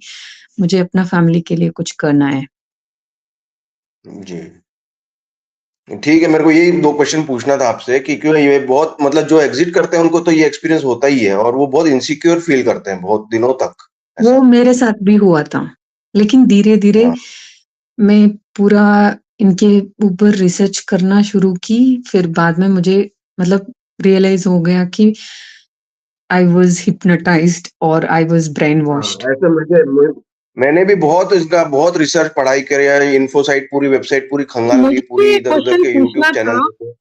मुझे अपना फैमिली के लिए कुछ करना है। जी। ठीक है, मेरे को यही 2 क्वेश्चन पूछना था आपसे कि क्यों ये बहुत, मतलब जो एग्ज़िट करते हैं उनको तो ये एक्सपीरियंस होता ही है और वो बहुत इनसिक्योर फ़ील करते हैं बहुत दिनों तक, वो ऐसा। मेरे साथ भी हुआ था। लेकिन धीरे-धीरे हाँ, मैं पूरा इनके ऊपर रिसर्च करना शुरू की, फिर बाद में मुझे, मतलब रियलाइज़ हो गया कि आई वाज़ हिप्नोटाइज़्ड और आई वाज़ ब्रेन वॉश्ड। ऐसे मैंने भी बहुत इसका बहुत रिसर्च पढ़ाई करी है, इन्फो साइट पूरी वेबसाइट पूरी खंगाल ली, मुझे भी पूरी एक इधर-उधर क्वेश्चन के यूट्यूब पूछना चैनल था। देखे।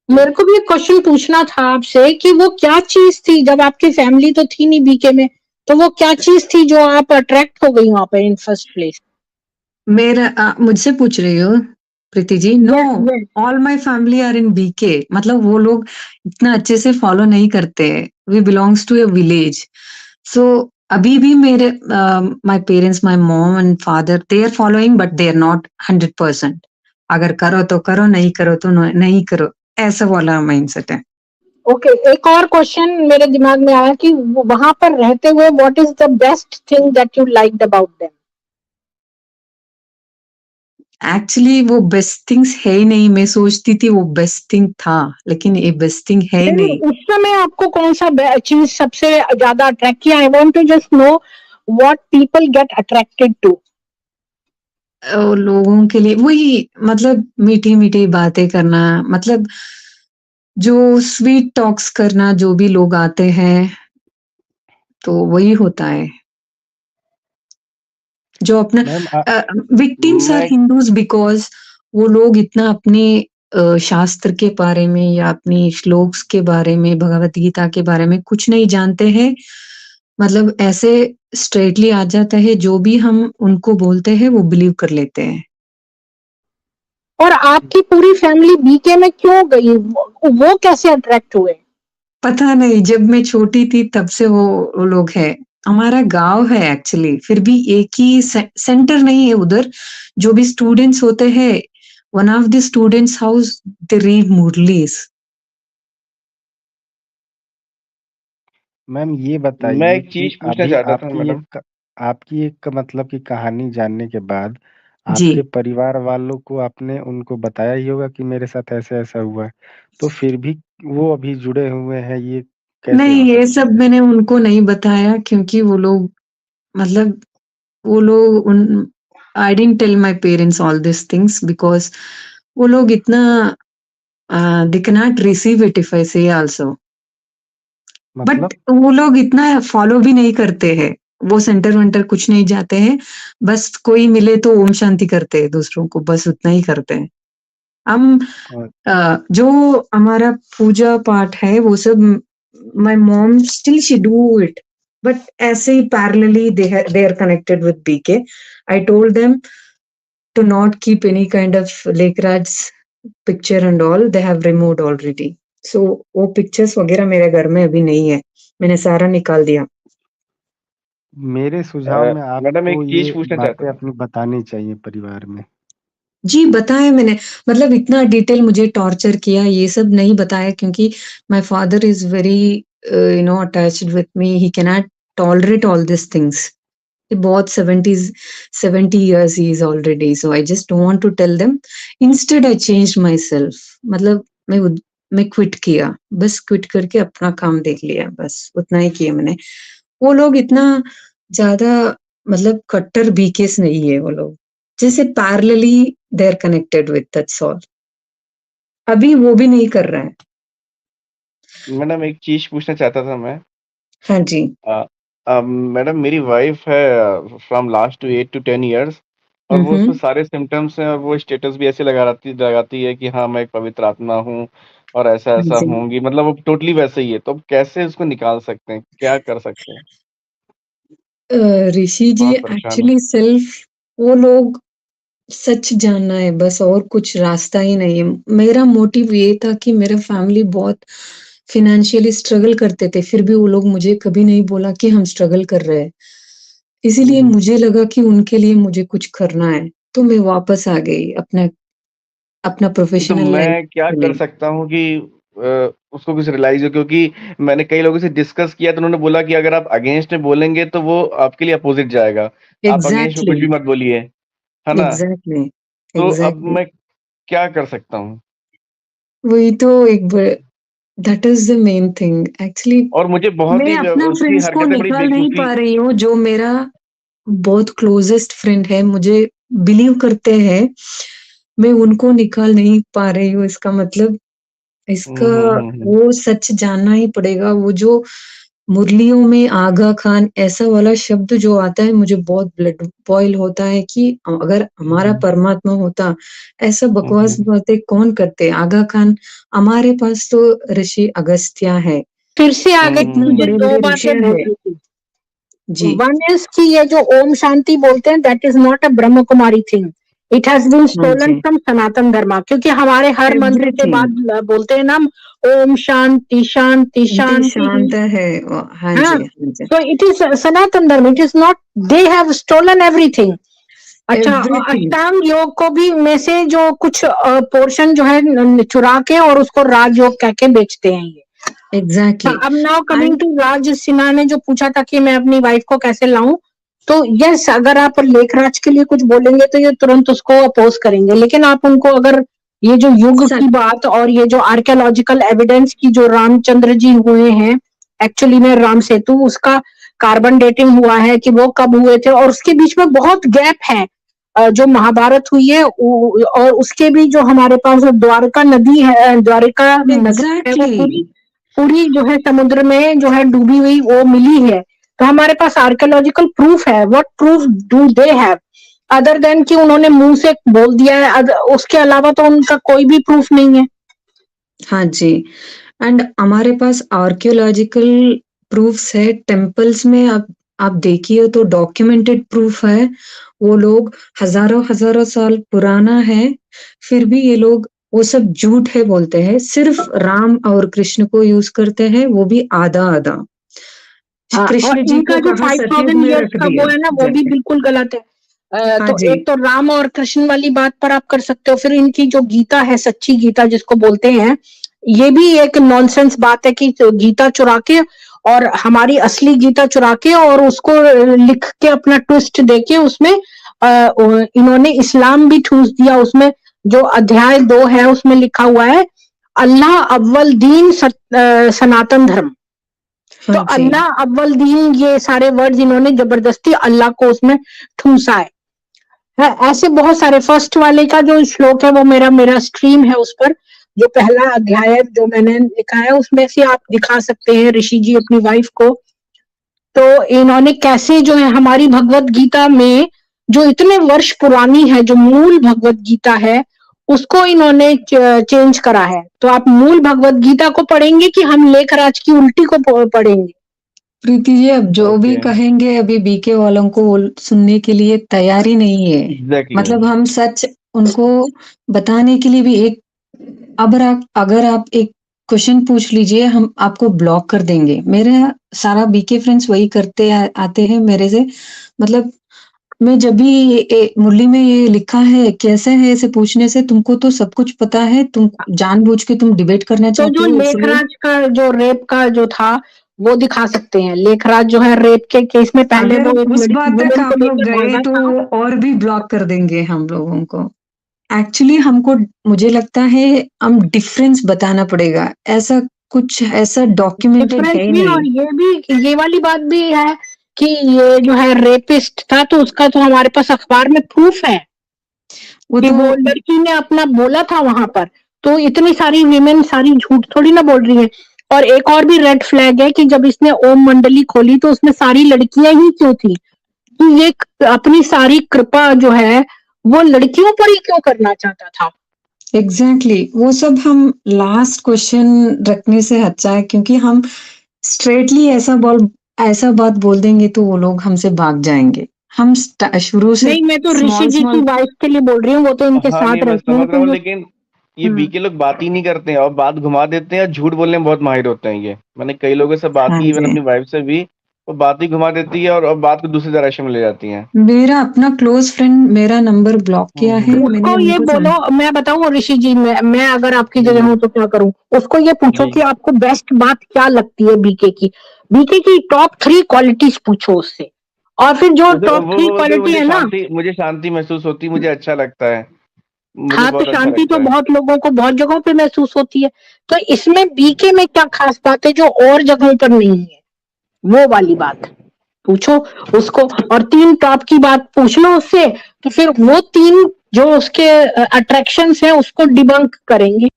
मेरे को भी एक क्वेश्चन पूछना था आपसे कि वो क्या चीज थी, जब आपकी फैमिली तो थी नहीं बीके में, तो वो क्या चीज थी जो आप अट्रैक्ट हो गई वहां पे इन फर्स्ट प्लेस? मुझसे पूछ रही हो Preeti ji? No, yes yes. All my family are in BK. मतलब वो लोग इतना अच्छे से फॉलो नहीं करते। We belongs to a village. So अभी भी मेरे my parents, my mom and father, they are following, but they are not 100%। अगर करो तो करो, नहीं करो तो नहीं करो, ऐसा वाला माइंडसेट है। ओके, एक और क्वेश्चन मेरे दिमाग में आया कि वहां पर रहते हुए what is the best thing that you liked about them? Actually वो बेस्ट थिंग्स है ही नहीं। मैं सोचती थी वो बेस्ट थिंग था, लेकिन ये बेस्ट थिंग है ही नहीं, नहीं। उस समय आपको कौन सा चीज सबसे ज्यादा अट्रैक्ट किया? I want to just know what people get attracted to. लोगों के लिए वही, मतलब मीठी-मीठी बातें करना, मतलब जो स्वीट टॉक्स करना, जो भी लोग आते हैं, तो वही होता है। जो अपना मैम विक्टिम्स आर मैं हिंदूज़ बिकॉज़ वो लोग इतना अपने शास्त्र के बारे में या अपनी श्लोक्स के बारे में, भगवत गीता के बारे में कुछ नहीं जानते हैं। मतलब ऐसे स्ट्रेटली आ जाता है, जो भी हम उनको बोलते हैं, वो बिलीव कर लेते हैं। और आपकी पूरी फैमिली बीके में क्यों गई? वो कैसे अट्रैक्ट हुए? पता नहीं, जब मैं छोटी थी तब से वो लोग हैं। हमारा गाँव है एक्चुअली, फिर भी एक ही सेंटर नहीं है उधर। जो भी स्टूडेंट्स होते हैं, one of the students house they read मुरलीज़। मैम ये मैं बताइए एक कि चीज पूछना अभी चाहता था मैडम। आपकी एक मतलब की कहानी जानने के बाद जी। आपके परिवार वालों को आपने उनको बताया ही होगा कि मेरे साथ ऐसा-ऐसा हुआ है। तो फिर भी वो अभी जुड़े हुए हैं, ये कैसे नहीं, हो ये सकता सब है? मैंने उनको नहीं बताया, क्योंकि वो लोग, मतलब वो लोग उन I didn't tell my parents all these things because वो लोग इतना they can not receive it if I say also. But मतलब वो लोग इतना फॉलो भी नहीं करते हैं। वो सेंटर-वेंटर कुछ नहीं जाते हैं। बस कोई मिले तो ओम शांति करते हैं दूसरों को, बस उतना ही करते हैं। हम अ, जो हमारा पूजा पाठ है वो सब, my mom still she do it, but ऐसे ही parallelly they are connected with BK. I told them to not keep any kind of Lekhraj's picture and all, they have removed already. So वो pictures वगैरह मेरे घर में अभी नहीं है, मैंने सारा निकाल दिया। मेरे सुझाव में मैडम एक आपको चीज ये पूछना चाहता बातें था। अपनी बतानी चाहिए परिवार में। जी, बताया मैंने, मतलब इतना डिटेल मुझे टॉर्चर किया, ये सब नहीं बताया क्योंकि my father is very attached with me, he can not tolerate all this things. बहुत 70 years he is already, so I just don't want to tell them. Instead I changed myself, मतलब मैं quit किया, बस quit करके अपना काम देख लिया, बस उतना ही किया मैंने। वो लोग इतना ज्यादा मतलब कट्टर बीकेस नहीं है वो लोग, जैसे parallelly they are connected with, that's all. अभी वो भी नहीं कर रहा है। मैडम एक चीज पूछना चाहता था मैं। हाँ जी। मैडम मेरी वाइफ है फ्रॉम लास्ट 8 to 10 years और वो उसमें सारे सिम्टम्स हैं और वो स्टेटस भी ऐसे लगाती है कि हाँ मैं एक पवित्र आत्मा हूँ और ऐसा हाँ ऐसा जी। होंगी, मतलब वो टोटली वैसे ही है, तो अब कैसे उसको निकाल सकते हैं, क्या कर सकते हैं? ऋषि जी, बहुत परेशान है। एक्चुअली सेल्फ वो लोग सच जानना है बस, और कुछ रास्ता ही नहीं है। मेरा मोटिव ये था कि मेरा फैमिली बहुत फाइनेंशियली स्ट्रगल करते थे, फिर भी वो लोग मुझे कभी नहीं बोला कि हम स्ट्रगल कर रहे हैं। इसीलिए मुझे लगा कि उनके लिए मुझे कुछ करना है, तो मैं वापस आ गई अपना तो प्रोफेशनल लाइफ मैं क्या के कर लिए। सकता हूँ कि उसको कुछ रियलाइज हो, क्योंकि मैंने कई लोगों से डिस्कस किया तो उन्होंने बोला कि अगर आप अगेंस्ट में बोलेंगे तो वो आपके लिए अपोजिट जाएगा, आप अगेंस्ट में कुछ एग्जैक्टली, भी मत बोलिए, है ना? एग्जैक्टली, तो अब एग्जैक्टली। मैं क्या कर सकता हूँ? वही तो that is the main thing actually. और मुझे बहुत मैं ही अपना उसकी फ्रेंड्स को हरकतें बड़ी निकाल नहीं बेवकूफी। पा रही हूँ, जो मेरा बहुत क्लोजेस्ट फ्रेंड है, मुझे बिलीव करते हैं, मैं उनको निकाल नहीं पा रही हूँ। इसका मतलब इसका हम्म। वो सच जानना ही पड़ेगा। वो जो मुरलियों में आगा खान ऐसा वाला शब्द जो आता है, मुझे बहुत ब्लड बॉयल होता है कि अगर हमारा परमात्मा होता, ऐसा बकवास बातें कौन करते? आगा खान, हमारे पास तो ऋषि अगस्त्य है, फिर से आगे इतने मुझे बड़े दो बड़े बातें ऋषि है बोलनी थी। जी। वन इज कि ये जो ओम शांति बोलते हैं, that is not a Brahma Kumari thing, it has been हाँ स्टोलन जी, फ्रॉम सनातन धर्मा, क्योंकि हमारे हर मंत्र के बाद बोलते हैं ना हम, ओम शांति शांति शांति। शांत है हाँ हाँ, जी, हाँ जी। so it is Sanatan Dharma, it is not, they have stolen everything. अच्छा, Everything. अष्टांग योग को भी में से जो कुछ पोर्शन जो है चुरा के और उसको राजयोग कह के बेचते हैं ये। Exactly. अब नाउ कमिंग टू राज सिन्हा ने जो पूछा था कि मैं अपनी वाइफ को कैसे लाऊं, तो यस, अगर आप लेखराज के लिए कुछ बोलेंगे तो ये तुरंत उसको अपोज करेंगे, लेकिन आप उनको अगर ये जो युग की बात और ये जो आर्कियोलॉजिकल एविडेंस की जो रामचंद्र जी हुए हैं, एक्चुअली में राम सेतु, उसका कार्बन डेटिंग हुआ है कि वो कब हुए थे, और उसके बीच में बहुत गैप है। जो महाभारत हुई है और उसके भी जो हमारे पास द्वारका नदी है, द्वारका नगर है, वो Exactly. पूरी जो है समुद्र में जो है डूबी हुई वो मिली है। तो हमारे पास आर्कियोलॉजिकल प्रूफ है। What proof do they have other than कि उन्होंने मुंह से बोल दिया है, उसके अलावा तो उनका कोई भी प्रूफ नहीं है। हाँ जी, एंड हमारे पास आर्कियोलॉजिकल प्रूफ्स है। टेम्पल्स में आप देखिए तो डॉक्यूमेंटेड प्रूफ है। वो लोग हजारों साल पुराना है, फिर भी ये लोग वो सब झूठ है बोलते हैं। सिर्फ राम और कृष्ण को यूज करते हैं, वो भी आधा। और कृष्ण जी इनका को जो कहा 5000 सतयुग में ईयर्स रख का दिया। वो है ना, वो भी बिल्कुल गलत है। हाँ तो जी, एक तो राम और कृष्ण वाली बात पर आप कर सकते हो, फिर इनकी जो गीता है, सच्ची गीता जिसको बोलते हैं, ये भी एक नॉनसेंस बात है कि गीता चुरा के और हमारी असली गीता चुरा के और उसको लिख के अपना ट्विस्ट देके उसमें इन्होंने इस्लाम भी ठूस दिया। उसमें जो अध्याय 2 है उसमें लिखा हुआ है अल्लाह अव्वल दीन सनातन धर्म। तो हाँ जी, अल्लाह अव्वल दीन, ये सारे वर्ड्स इन्होंने जबरदस्ती अल्लाह को उसमें ठूसा है। ऐसे बहुत सारे। फर्स्ट वाले का जो श्लोक है वो मेरा स्ट्रीम है, उस पर जो पहला अध्याय है जो मैंने लिखा है, उसमें से आप दिखा सकते हैं ऋषि जी अपनी वाइफ को। तो इन्होंने कैसे जो है हमारी भगवत गीता में जो इतने वर्ष पुरानी है, जो मूल भगवत गीता है, उसको इन्होंने चेंज करा है। तो आप मूल भगवत गीता को पढ़ेंगे कि हम लेखराज की उल्टी को पढ़ेंगे? प्रीति जी अब जो भी ओके कहेंगे अभी बीके वालों को वो सुनने के लिए तैयार ही नहीं है। एग्जैक्टली मतलब हम सच उनको बताने के लिए भी अगर आप एक क्वेश्चन पूछ लीजिए हम आपको ब्लॉक कर देंगे। मेरे सारा बीके फ्रेंड्स वही करते आते हैं मेरे से। मतलब मैं जब भी मुरली में ये लिखा है कैसे है ऐसे पूछने से तुमको तो सब कुछ पता है, तुम जानबूझ के तुम डिबेट करना तो चाहते जो हो इसलिए लेखराज का जो रेप का जो था वो दिखा सकते हैं। लेखराज जो है रेप के केस में पहले अगर वो एक उस लड़की बात तक वुमेन को आप लोग लेकर गए भागा तो था। और भी ब्लॉक कर देंगे हम लोगों को। एक्चुअली मुझे लगता है हम डिफरेंस बताना पड़ेगा। ऐसा डॉक्यूमेंटेड डिफरेंस है भी, नहीं। और ये वाली बात भी है कि ये जो है रेपिस्ट था तो उसका तो हमारे पास अखबार में प्रूफ है वो कि तो वो लड़की ने अपना बोला था वहां पर। तो इतनी सारी विमेन सारी झूठ थोड़ी ना बोल रही है। और एक और भी रेड फ्लैग है कि जब इसने ओम मंडली खोली तो उसमें सारी लड़कियां ही क्यों थी? तो ये अपनी सारी कृपा जो है वो लड़कियों पर ही क्यों करना चाहता था? एग्जैक्टली वो सब हम लास्ट क्वेश्चन रखने से अच्छा है क्योंकि हम स्ट्रेटली ऐसा बात बोल देंगे तो वो लोग हमसे भाग जाएंगे। हम शुरू से नहीं, मैं तो ऋषि स्मॉल जी की स्मॉल वाइफ के लिए बोल रही हूँ, वो तो इनके हाँ साथ नहीं मैं रहती हैं समझ रहा तो हूँ वो लेकिन ये हम्म। बीके लोग बात ही नहीं करते हैं और बात घुमा देते हैं और झूठ बोलने में बहुत माहिर होते हैं। ये मैंने कई लोगों से बात हाँ की इवन जी। अपनी वाइफ से भी, वो बात ही घुमा देती है और बात को दूसरी डायरेक्शन में ले जाती हैं। मेरा अपना क्लोज फ्रेंड मेरा नंबर ब्लॉक किया है। हम्म। मैंने उसको ये उनको बोलो, मैं बताऊं ऋषि जी, मैं अगर आपकी जगह हूं जी तो क्या करूं? उसको ये पूछो जी कि आपको बेस्ट बात क्या लगती है बीके की। बीके की टॉप 3 क्वालिटीज पूछो उससे, और फिर जो उसे टॉप वो 3 बोलते क्वालिटी है ना, मुझे शांति महसूस होती, मुझे अच्छा लगता है, मुझे हाँ, तो बहुत अच्छा शांति तो लगता है। बहुत लोगों को बहुत जगहों पे महसूस होती है। तो इसमें बीके में क्या खास बात है जो और जगहों पर नहीं है? वो वाली बात पूछो उसको, और 3 टॉप की बात पूछ लो उससे, तो फिर वो 3 जो उसके अट्रैक्शंस हैं उसको डिबंक करेंगे।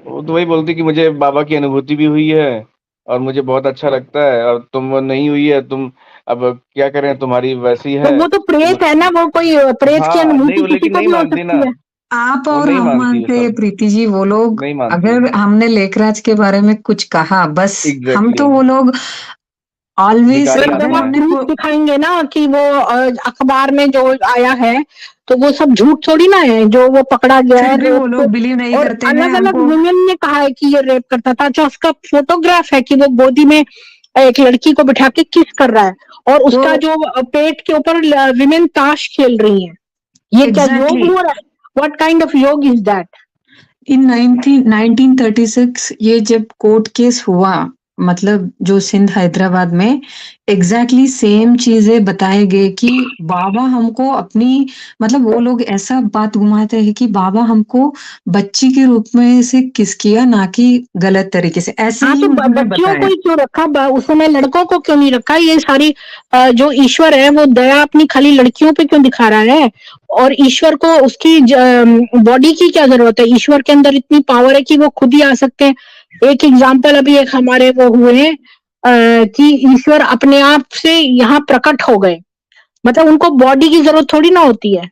वो तो वही बोलती कि मुझे बाबा की अनुभूति भी हुई है और मुझे बहुत अच्छा लगता है, और तुम नहीं हुई है, तुम अब क्या करें, तुम्हारी वैसी तो है वो तो तुम। प्रेत है ना, वो कोई प्रेत की हाँ नहीं, अनुभूति वो किसी लेकिन को नहीं भी हो मानती ना, सकती है। आप वो और नहीं हम मानती ये मानते हैं सब, प्रीति जी। वो लोग नहीं मानती। अगर हमने लेखराज के बारे में कुछ कहा बस हम एग्जैक्टली तो वो लोग ऑलवेज धिकारी पर अगर जब आते आप हैं। हमने प्रूफ को दिखाएंगे ना कि वो अखबार में जो आया है, तो वो सब झूठ थोड़ी ना है जो वो पकड़ा गया फिर है भी वो रेप। लोग बिलीव नहीं और करते हैं अलग अलग हमको। वुमेन ने कहा है कि ये रेप करता था। अच्छा, उसका फोटोग्राफ है कि वो गोदी में एक लड़की को बिठा के किस कर रहा है, और तो उसका जो पेट के ऊपर विमेन ताश खेल रही है। ये क्या योग एग्जैक्टली हो रहा है? व्हाट काइंड ऑफ योग इज दैट? इन 1936 ये जब कोर्ट केस हुआ मतलब जो सिंध हैदराबाद में एग्जैक्टली सेम चीजें बताए गए कि बाबा हमको अपनी मतलब वो लोग ऐसा बात घुमाते हैं कि बाबा हमको बच्ची के रूप में से किस किया ना कि गलत तरीके से ऐसे हाँ, ही तो उन्होंने बच्चियों को बताया। ही क्यों रखा? उस समय लड़कों को क्यों नहीं रखा? ये सारी जो ईश्वर है वो दया अपनी खाली लड़कियों पे क्यों दिखा रहा है? और ईश्वर को उसकी बॉडी की क्या जरूरत है? ईश्वर के अंदर इतनी पावर है कि वो खुद ही आ सकते हैं। एक एग्जाम्पल अभी एक हमारे वो हुए हैं कि ईश्वर अपने आप से यहाँ प्रकट हो गए। मतलब उनको बॉडी की जरूरत थोड़ी ना होती है।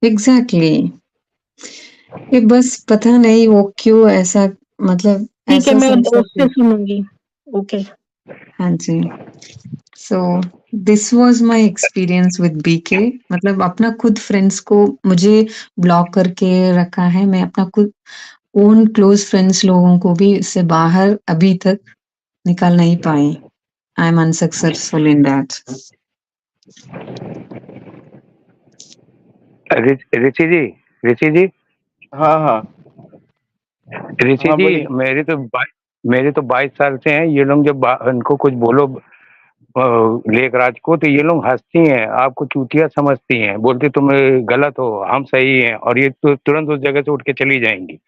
एग्जैक्टली ये बस पता नहीं वो क्यों ऐसा मतलब ठीक है, ऐसा मैं समझते उससे सुनूंगी। ओके। हाँ जी। So this was my experience with BK. मतलब अपना खुद फ्रेंड्स को मुझे ब्लॉक करके रखा है। मैं अपना खुद ओन क्लोज फ्रेंड्स लोगों को भी इससे बाहर अभी तक निकाल नहीं पाई। I am unsuccessful in that. Rishi ji, Rishi ji, हाँ हाँ ऋषि हाँ जी, बोलिए। मेरे तो 22 साल से हैं। ये लोग जब इनको कुछ बोलो लेखराज को, तो ये लोग हंसती हैं, आपको चूतिया समझती हैं, बोलती तुम गलत हो, हम सही हैं, और ये तो तुरंत उस जगह से उठ के चली जाएंगी।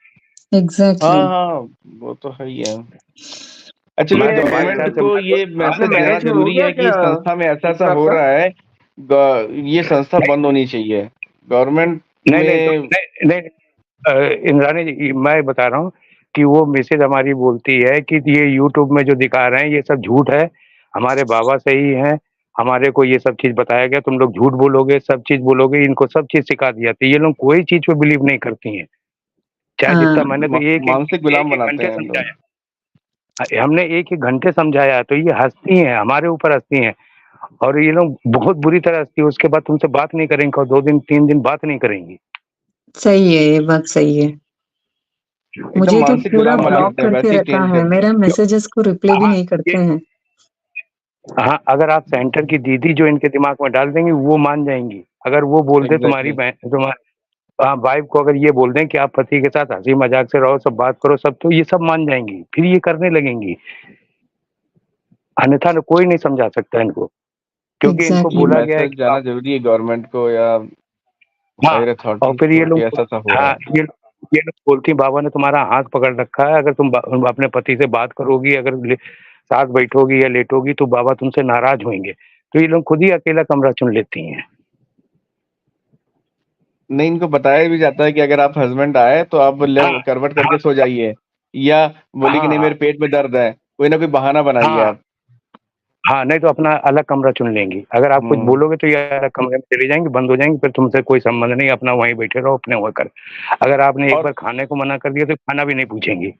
एग्जैक्टली हाँ हाँ वो तो है ही है। एक्चुअली मैं तो 22 साल गवर्नमेंट से को ये आपने मैसेज देना मैरिज हो जरूरी गया है कि क्या? इस संस्था में ऐसा ऐसा हो आपका रहा है, ये संस्था बंद होनी चाहिए गवर्नमेंट नहीं नहीं तो में। नहीं नहीं इंद्रानी जी, मैं बता रहा हूँ कि वो मैसेज हमारी बोलती है कि ये यूट्यूब में जो दिखा रहे हैं ये सब झूठ है, हमारे बाबा सही हैं, हमारे को ये सब चीज बताया गया, तुम लोग झूठ बोलोगे, सब चीज बोलोगे, इनको सब चीज सिखा दी जाती है। ये लोग कोई चीज पे बिलीव नहीं करती हैं, चाहे जितना मैंने तो एक एक मानसिक गुलाम एक एक बनाते घंटे हैं लोग। समझाया। हमने 1-1 घंटे समझाया तो ये हँसती हैं, हमारे ऊपर हँसती हैं और ये लोग बहुत बुरी तरह हँसती है, उसके बाद तुमसे बात नहीं करेंगी और 2 दिन 3 दिन बात नहीं करेंगी। सही है, ये बात सही है। एकदम मुझे तो मानसिक पूरा गुलाम बना ब्लॉक देते हैं, करके वैसे ही रखा ट्रेन है, कर मेरा मैसेजेस को रिप्लाई भी हाँ, नहीं करते ये हैं। हाँ, अगर आप सेंटर की दीदी जो इनके दिमाग में डाल देंगी, वो मान जाएँगी। अगर वो बोल दे तुम्हारी एग्ज़ैक्टली। वाइफ को अगर ये बोल दें कि आप पति के साथ हँसी-मज़ाक से रहो, सब बात करो सब, तो ये सब मान जाएँगी, फिर ये करने लगेंगी। अन्यथा न कोई नहीं समझा सकता इनको, क्योंकि इनको ये एग्ज़ैक्टली। बोला गया है मैसेज कि जाना आप ज़रूरी है गवर्नमेंट को या हाँ, हायर और अथॉरिटीज़ फिर ये को कि लोग ऐसा-ऐसा हो रहा हाँ, है। ये लोग बोलती हैं बाबा ने तुम्हारा हाथ पकड़ रखा है, अगर तुम अपने पति से बात करोगी, अगर साथ बैठोगी या लेटोगी तो बाबा तुमसे नाराज़ होंगे। तो ये लोग खुद ही अकेला कमरा चुन लेती हैं। नहीं, इनको बताया भी जाता है कि अगर आप हस्बैंड आए तो आप ले हाँ, करवट हाँ, करके सो जाइए या बोलिए कि हाँ, नहीं हाँ, मेरे पेट में दर्द है, कोई ना कोई बहाना बनाइए हाँ, आप। हाँ, नहीं तो अपना अलग कमरा चुन लेंगी। अगर आप कुछ हुँ, बोलोगे तो ये अलग कमरे में चली जाएँगी, बंद हो जाएँगी, फिर तुमसे कोई संबंध नहीं, अपना वहीं बैठे रहो, अपने वो कर। अगर आपने एक और बार खाने को मना कर दिया तो खाना भी नहीं पूछेंगी।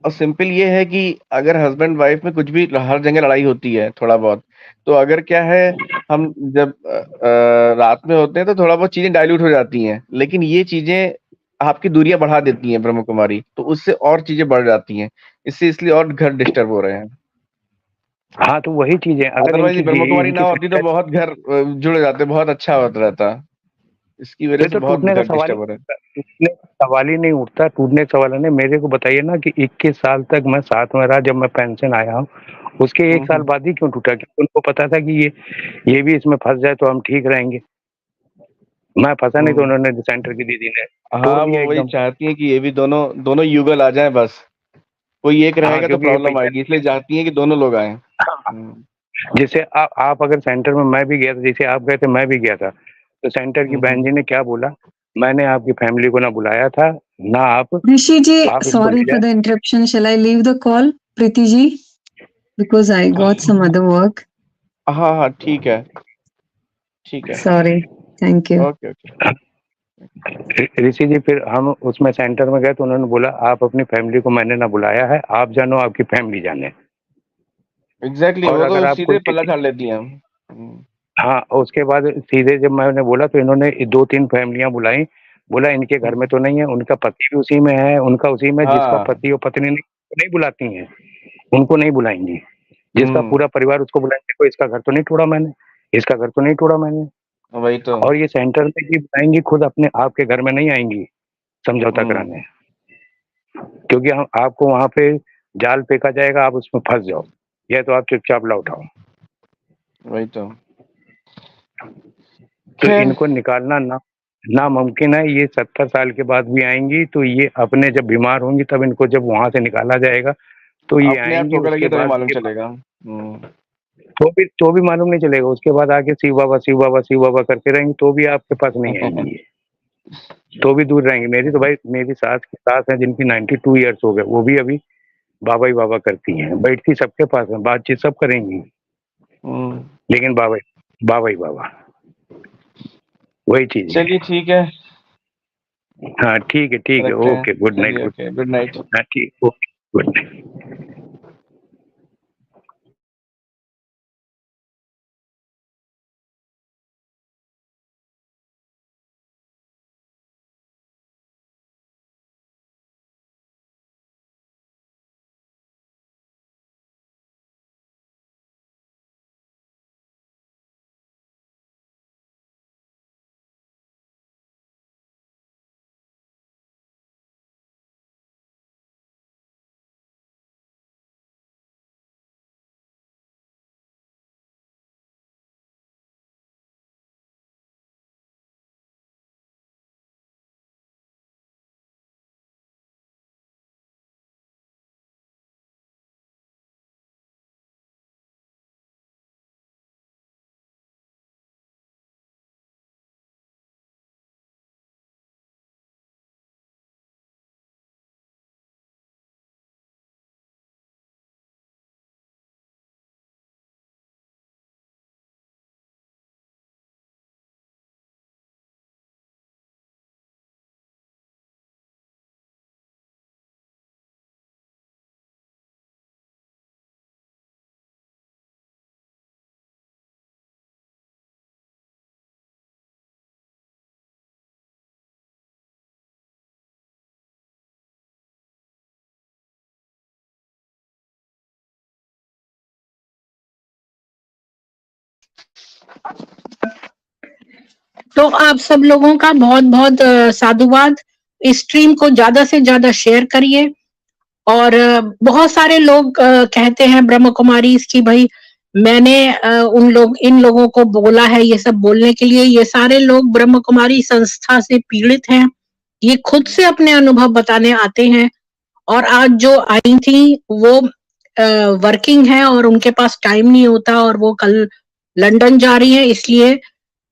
सिंपल ये है कि अगर हस्बैंड वाइफ में कुछ भी हर जगह लड़ाई होती है थोड़ा बहुत, तो अगर क्या है हम जब रात में होते हैं तो थोड़ा बहुत चीज़ें डाइल्यूट हो जाती हैं, लेकिन ये चीज़ें आपकी दूरियाँ बढ़ा देती हैं ब्रह्म कुमारी, तो उससे और चीज़ें बढ़ जाती हैं। इससे इसलिए और घर डिस्टर्ब हो रहे हैं। हाँ, तो वही चीज़ है, अगर अदरवाइज़ ये ब्रह्म कुमारी ना इनकी होती तो बहुत घर जुड़ जाते, बहुत अच्छा होता रहता। इसकी वजह फिर से तो बहुत टूटने का घर सवाल ही डिस्टर्ब हो रहे हैं। टूटने का सवाल ही नहीं उठता, टूटने का सवाल नहीं। मेरे को बताइए ना कि 21 साल तक मैं साथ में रहा, जब मैं पेंशन आया हूँ, उसके 1 हुँ, साल हुँ। बाद ही क्यों टूटा? क्योंकि उनको पता था कि ये भी इसमें फँस जाए तो हम ठीक रहेंगे। मैं फँसा नहीं तो हुँ। उन्होंने सेंटर की दीदी ने तोड़ हाँ, दिया वो वही एकदम। चाहती हैं कि ये भी दोनों दोनों युगल आ जाएँ बस। कोई एक हाँ, रहेगा तो क्योंकि ये प्रॉब्लम पैसा आएगी, इसलिए चाहती हैं कि दोनों लोग आएँ। हुँ। जैसे आप अगर सेंटर में मैं भी गया था, जैसे आप गए थे मैं भी गया था, तो सेंटर की हुँ, बहन हुँ। जी ने क्या बोला, मैंने आपकी फैमिली को ना बुलाया था, ना Rishi ji, आप इनको sorry ले for जाएँ। the interruption. Shall I leave the call, Preeti ji? Because I got some other work. हाँ, हाँ, ठीक है, ठीक है। Sorry. Thank you. Okay, okay. Rishi ji फिर हम उसमें सेंटर में गए तो उन्होंने बोला आप अपनी फैमिली को मैंने ना बुलाया है, आप जानो आपकी फैमिली जाने। एग्ज़ैक्टली और वो तो अगर आप सीधे कोई पल्ला किसी झाड़ लेती हैं। हुँ, हाँ, उसके बाद सीधे जब मैंने बोला तो इन्होंने 2-3 फैमिलियाँ बुलाई, बोला इनके घर में हुँ। तो नहीं है, उनका पति भी उसी में है, उनका उसी में जिसका हाँ। पति और पत्नी नहीं बुलाती हैं, उनको नहीं बुलाएँगी। जिसका हुँ, पूरा परिवार उसको बुलाएँगे, देखो इसका घर तो नहीं तोड़ा मैंने, इसका घर तो नहीं तोड़ा मैंने। वही तो। और ये सेंटर में ही बुलाएँगी, खुद अपने आपके घर में नहीं आएँगी समझौता कराने। हुँ, क्योंकि हम आपको वहाँ पे जाल फेंका जाएगा, आप उसमें फँस जाओ, या तो आप चुपचाप लौट आओ। वही तो। तो ख़ैर इनको निकालना नामुमकिन है, ये 70 साल के बाद भी आएँगी, तो ये अपने जब बीमार होंगी तब इनको जब वहाँ से निकाला जाएगा, तो ये अपने आप आएँगी, ठोकर उसके लगी तभी बाद मालूम ये चलेगा। हुँ, तो भी मालूम नहीं चलेगा, उसके बाद आके शिव बाबा, शिव बाबा करते रहेंगी, तो भी आपके पास नहीं आएँगी ये, तो भी दूर रहेंगी। मेरी तो भाई मेरी सास की सास हैं जिनकी 92 इयर्स हो गए, वो भी अभी बाबा ही बाबा करती हैं, बैठती सबके पास हैं, बातचीत सब करेंगी, हुँ। लेकिन बाबा ही बाबा, वही चीज़ चलिए है। ठीक है, हाँ, ठीक है, रखते हैं। ओके, गुड नाइट, चलिए ओके, गुड नाइट। हाँ, ठीक, ओके, गुड नाइट। तो आप सब लोगों का बहुत बहुत साधुवाद। इस स्ट्रीम को ज्यादा से ज्यादा शेयर करिए। और बहुत सारे लोग कहते हैं ब्रह्म कुमारी की भाई मैंने इन लोगों को बोला है ये सब बोलने के लिए। ये सारे लोग ब्रह्म कुमारी संस्था से पीड़ित हैं। ये खुद से अपने अनुभव बताने आते हैं। और आज जो आई थी वो वर्किंग है और उनके पास टाइम नहीं होता और वो कल लंदन जा रही है, इसलिए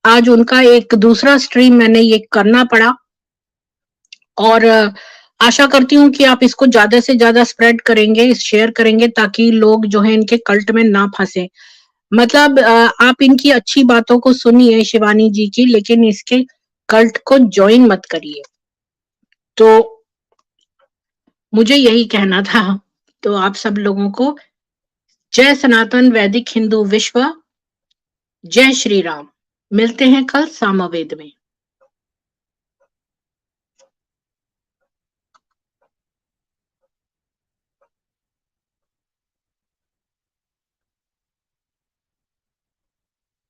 आज उनका एक दूसरा स्ट्रीम मैंने ये करना पड़ा। और आशा करती हूँ कि आप इसको ज्यादा से ज्यादा स्प्रेड करेंगे, शेयर करेंगे, ताकि लोग जो है इनके कल्ट में ना फंसे। मतलब आप इनकी अच्छी बातों को सुनिए शिवानी जी की, लेकिन इसके कल्ट को ज्वाइन मत करिए। तो मुझे यही कहना था। तो आप सब लोगों को जय सनातन वैदिक हिंदू विश्व, जय श्री राम। मिलते हैं कल सामवेद में।